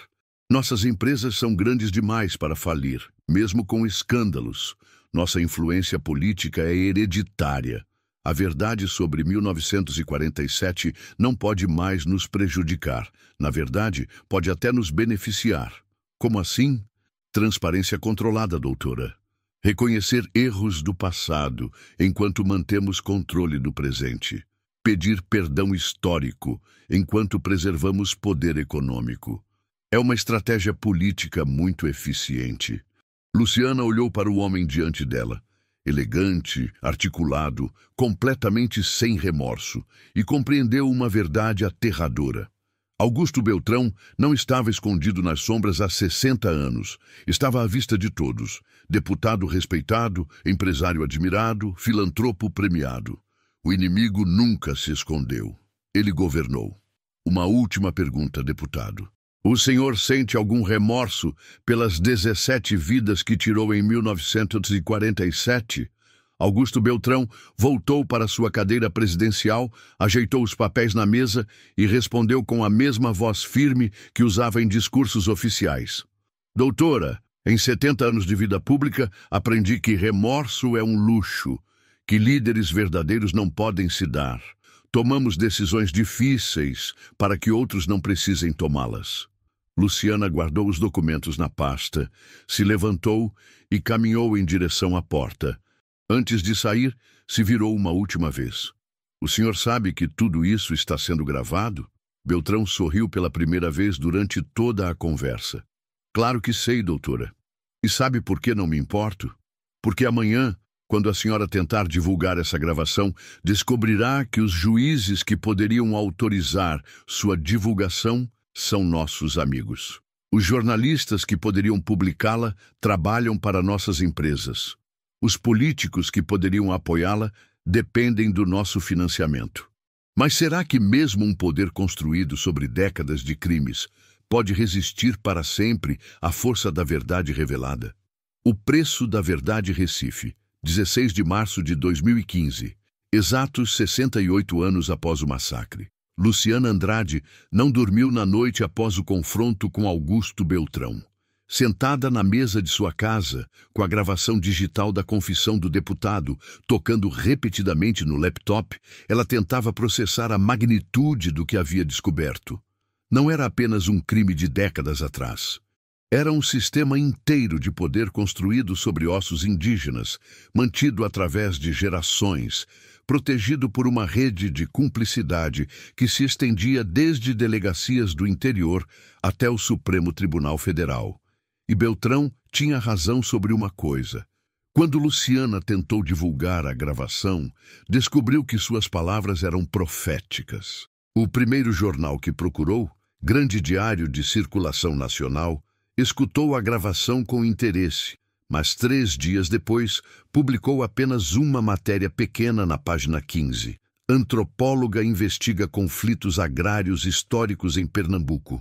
Nossas empresas são grandes demais para falir, mesmo com escândalos. Nossa influência política é hereditária. A verdade sobre 1947 não pode mais nos prejudicar. Na verdade, pode até nos beneficiar. Como assim? Transparência controlada, doutora. Reconhecer erros do passado enquanto mantemos controle do presente. Pedir perdão histórico enquanto preservamos poder econômico. É uma estratégia política muito eficiente. Luciana olhou para o homem diante dela, elegante, articulado, completamente sem remorso, e compreendeu uma verdade aterradora. Augusto Beltrão não estava escondido nas sombras há 60 anos. Estava à vista de todos. Deputado respeitado, empresário admirado, filantropo premiado. O inimigo nunca se escondeu. Ele governou. Uma última pergunta, deputado. O senhor sente algum remorso pelas 17 vidas que tirou em 1947? Augusto Beltrão voltou para sua cadeira presidencial, ajeitou os papéis na mesa e respondeu com a mesma voz firme que usava em discursos oficiais. Doutora, em 70 anos de vida pública, aprendi que remorso é um luxo, que líderes verdadeiros não podem se dar. Tomamos decisões difíceis para que outros não precisem tomá-las. Luciana guardou os documentos na pasta, se levantou e caminhou em direção à porta. Antes de sair, se virou uma última vez. O senhor sabe que tudo isso está sendo gravado? Beltrão sorriu pela primeira vez durante toda a conversa. Claro que sei, doutora. E sabe por que não me importo? Porque amanhã, quando a senhora tentar divulgar essa gravação, descobrirá que os juízes que poderiam autorizar sua divulgação são nossos amigos. Os jornalistas que poderiam publicá-la trabalham para nossas empresas. Os políticos que poderiam apoiá-la dependem do nosso financiamento. Mas será que mesmo um poder construído sobre décadas de crimes pode resistir para sempre à força da verdade revelada? O Preço da Verdade, Recife, 16 de março de 2015, exatos 68 anos após o massacre. Luciana Andrade não dormiu na noite após o confronto com Augusto Beltrão. Sentada na mesa de sua casa, com a gravação digital da confissão do deputado, tocando repetidamente no laptop, ela tentava processar a magnitude do que havia descoberto. Não era apenas um crime de décadas atrás. Era um sistema inteiro de poder construído sobre ossos indígenas, mantido através de gerações, protegido por uma rede de cumplicidade que se estendia desde delegacias do interior até o Supremo Tribunal Federal. E Beltrão tinha razão sobre uma coisa. Quando Luciana tentou divulgar a gravação, descobriu que suas palavras eram proféticas. O primeiro jornal que procurou, grande diário de circulação nacional, escutou a gravação com interesse, mas 3 dias depois publicou apenas uma matéria pequena na página 15. Antropóloga investiga conflitos agrários históricos em Pernambuco.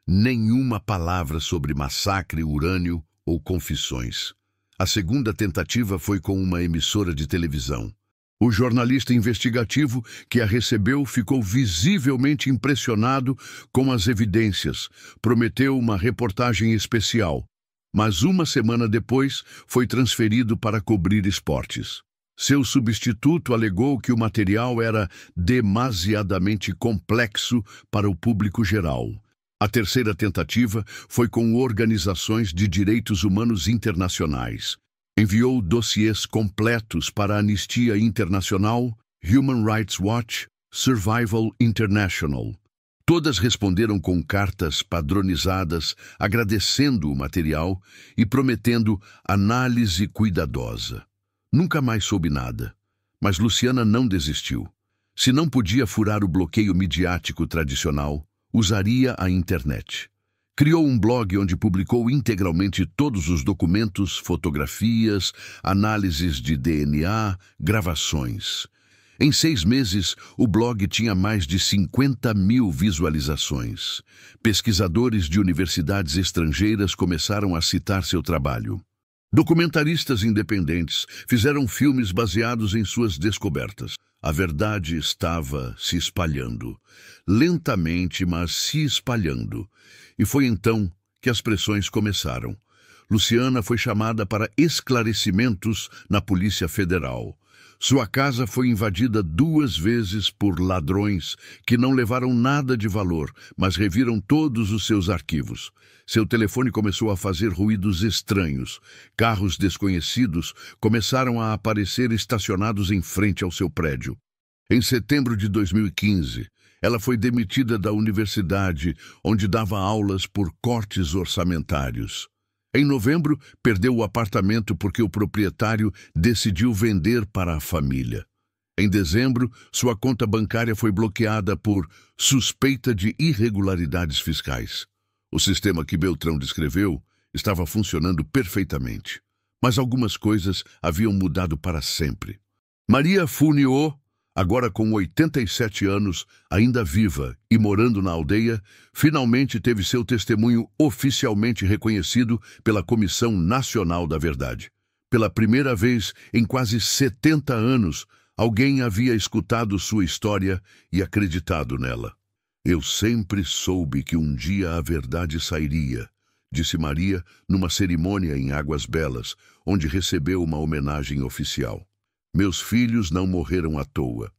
Nenhuma palavra sobre massacre, urânio ou confissões. A segunda tentativa foi com uma emissora de televisão. O jornalista investigativo que a recebeu ficou visivelmente impressionado com as evidências, prometeu uma reportagem especial, mas uma semana depois foi transferido para cobrir esportes. Seu substituto alegou que o material era demasiadamente complexo para o público geral. A terceira tentativa foi com organizações de direitos humanos internacionais. Enviou dossiês completos para a Anistia Internacional, Human Rights Watch, Survival International. Todas responderam com cartas padronizadas, agradecendo o material e prometendo análise cuidadosa. Nunca mais soube nada, mas Luciana não desistiu. Se não podia furar o bloqueio midiático tradicional, usaria a internet. Criou um blog onde publicou integralmente todos os documentos, fotografias, análises de DNA, gravações. Em 6 meses, o blog tinha mais de 50.000 visualizações. Pesquisadores de universidades estrangeiras começaram a citar seu trabalho. Documentaristas independentes fizeram filmes baseados em suas descobertas. A verdade estava se espalhando. Lentamente, mas se espalhando. E foi então que as pressões começaram. Luciana foi chamada para esclarecimentos na Polícia Federal. Sua casa foi invadida 2 vezes por ladrões que não levaram nada de valor, mas reviram todos os seus arquivos. Seu telefone começou a fazer ruídos estranhos. Carros desconhecidos começaram a aparecer estacionados em frente ao seu prédio. Em setembro de 2015, ela foi demitida da universidade, onde dava aulas por cortes orçamentários. Em novembro, perdeu o apartamento porque o proprietário decidiu vender para a família. Em dezembro, sua conta bancária foi bloqueada por suspeita de irregularidades fiscais. O sistema que Beltrão descreveu estava funcionando perfeitamente, mas algumas coisas haviam mudado para sempre. Maria Funiô, agora com 87 anos, ainda viva e morando na aldeia, finalmente teve seu testemunho oficialmente reconhecido pela Comissão Nacional da Verdade. Pela primeira vez em quase 70 anos, alguém havia escutado sua história e acreditado nela. Eu sempre soube que um dia a verdade sairia, disse Maria numa cerimônia em Águas Belas, onde recebeu uma homenagem oficial. Meus filhos não morreram à toa.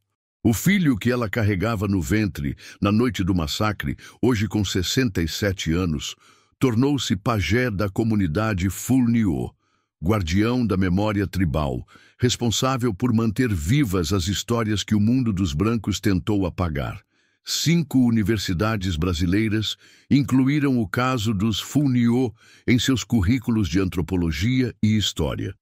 O filho que ela carregava no ventre na noite do massacre, hoje com 67 anos, tornou-se pajé da comunidade Funiô, guardião da memória tribal, responsável por manter vivas as histórias que o mundo dos brancos tentou apagar. 5 universidades brasileiras incluíram o caso dos Funiô em seus currículos de antropologia e história.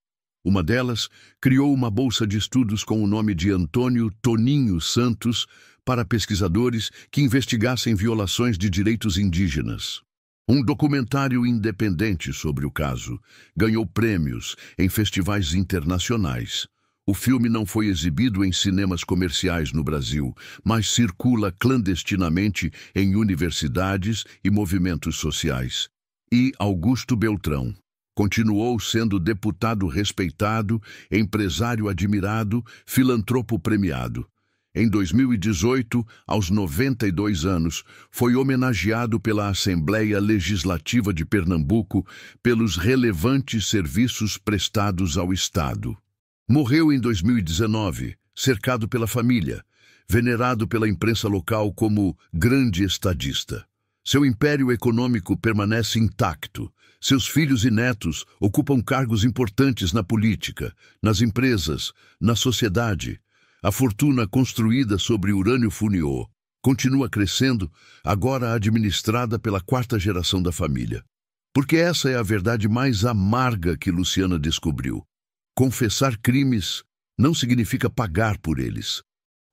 Uma delas criou uma bolsa de estudos com o nome de Antônio Toninho Santos para pesquisadores que investigassem violações de direitos indígenas. Um documentário independente sobre o caso ganhou prêmios em festivais internacionais. O filme não foi exibido em cinemas comerciais no Brasil, mas circula clandestinamente em universidades e movimentos sociais. E Augusto Beltrão continuou sendo deputado respeitado, empresário admirado, filantropo premiado. Em 2018, aos 92 anos, foi homenageado pela Assembleia Legislativa de Pernambuco pelos relevantes serviços prestados ao Estado. Morreu em 2019, cercado pela família, venerado pela imprensa local como grande estadista. Seu império econômico permanece intacto. Seus filhos e netos ocupam cargos importantes na política, nas empresas, na sociedade. A fortuna construída sobre urânio Funiô continua crescendo, agora administrada pela 4ª geração da família. Porque essa é a verdade mais amarga que Luciana descobriu. Confessar crimes não significa pagar por eles.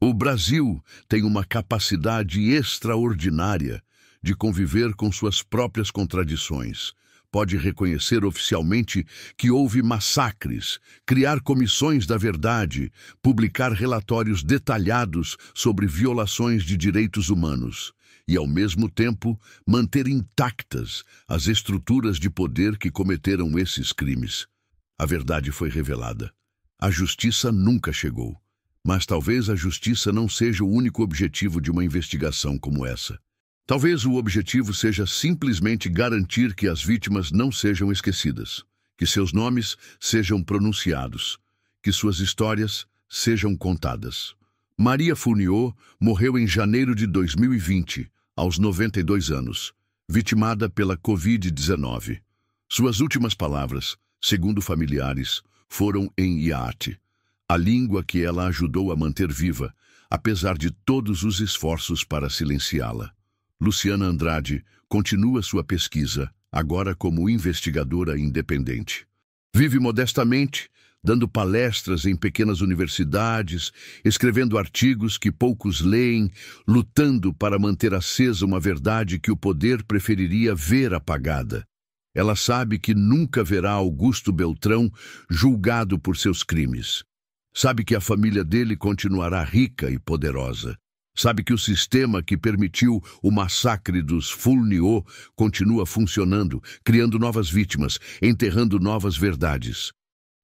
O Brasil tem uma capacidade extraordinária de conviver com suas próprias contradições. Pode reconhecer oficialmente que houve massacres, criar comissões da verdade, publicar relatórios detalhados sobre violações de direitos humanos e, ao mesmo tempo, manter intactas as estruturas de poder que cometeram esses crimes. A verdade foi revelada. A justiça nunca chegou, mas talvez a justiça não seja o único objetivo de uma investigação como essa. Talvez o objetivo seja simplesmente garantir que as vítimas não sejam esquecidas, que seus nomes sejam pronunciados, que suas histórias sejam contadas. Maria Funiô morreu em janeiro de 2020, aos 92 anos, vitimada pela Covid-19. Suas últimas palavras, segundo familiares, foram em Iate, a língua que ela ajudou a manter viva, apesar de todos os esforços para silenciá-la. Luciana Andrade continua sua pesquisa, agora como investigadora independente. Vive modestamente, dando palestras em pequenas universidades, escrevendo artigos que poucos leem, lutando para manter acesa uma verdade que o poder preferiria ver apagada. Ela sabe que nunca verá Augusto Beltrão julgado por seus crimes. Sabe que a família dele continuará rica e poderosa. Sabe que o sistema que permitiu o massacre dos Funiô continua funcionando, criando novas vítimas, enterrando novas verdades.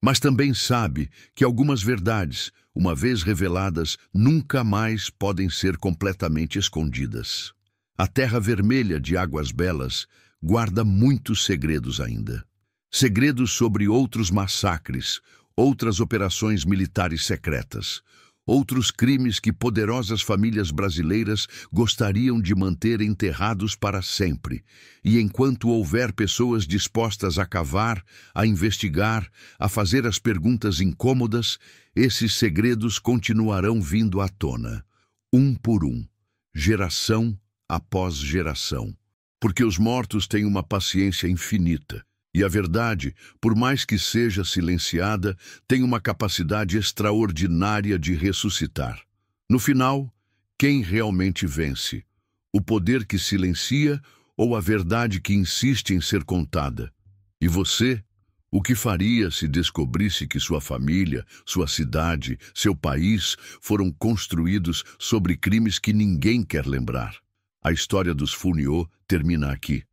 Mas também sabe que algumas verdades, uma vez reveladas, nunca mais podem ser completamente escondidas. A Terra Vermelha de Águas Belas guarda muitos segredos ainda. Segredos sobre outros massacres, outras operações militares secretas, outros crimes que poderosas famílias brasileiras gostariam de manter enterrados para sempre. E enquanto houver pessoas dispostas a cavar, a investigar, a fazer as perguntas incômodas, esses segredos continuarão vindo à tona, um por um, geração após geração. Porque os mortos têm uma paciência infinita. E a verdade, por mais que seja silenciada, tem uma capacidade extraordinária de ressuscitar. No final, quem realmente vence? O poder que silencia ou a verdade que insiste em ser contada? E você? O que faria se descobrisse que sua família, sua cidade, seu país foram construídos sobre crimes que ninguém quer lembrar? A história dos Funiô termina aqui.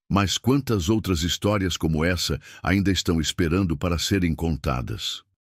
Mas quantas outras histórias como essa ainda estão esperando para serem contadas?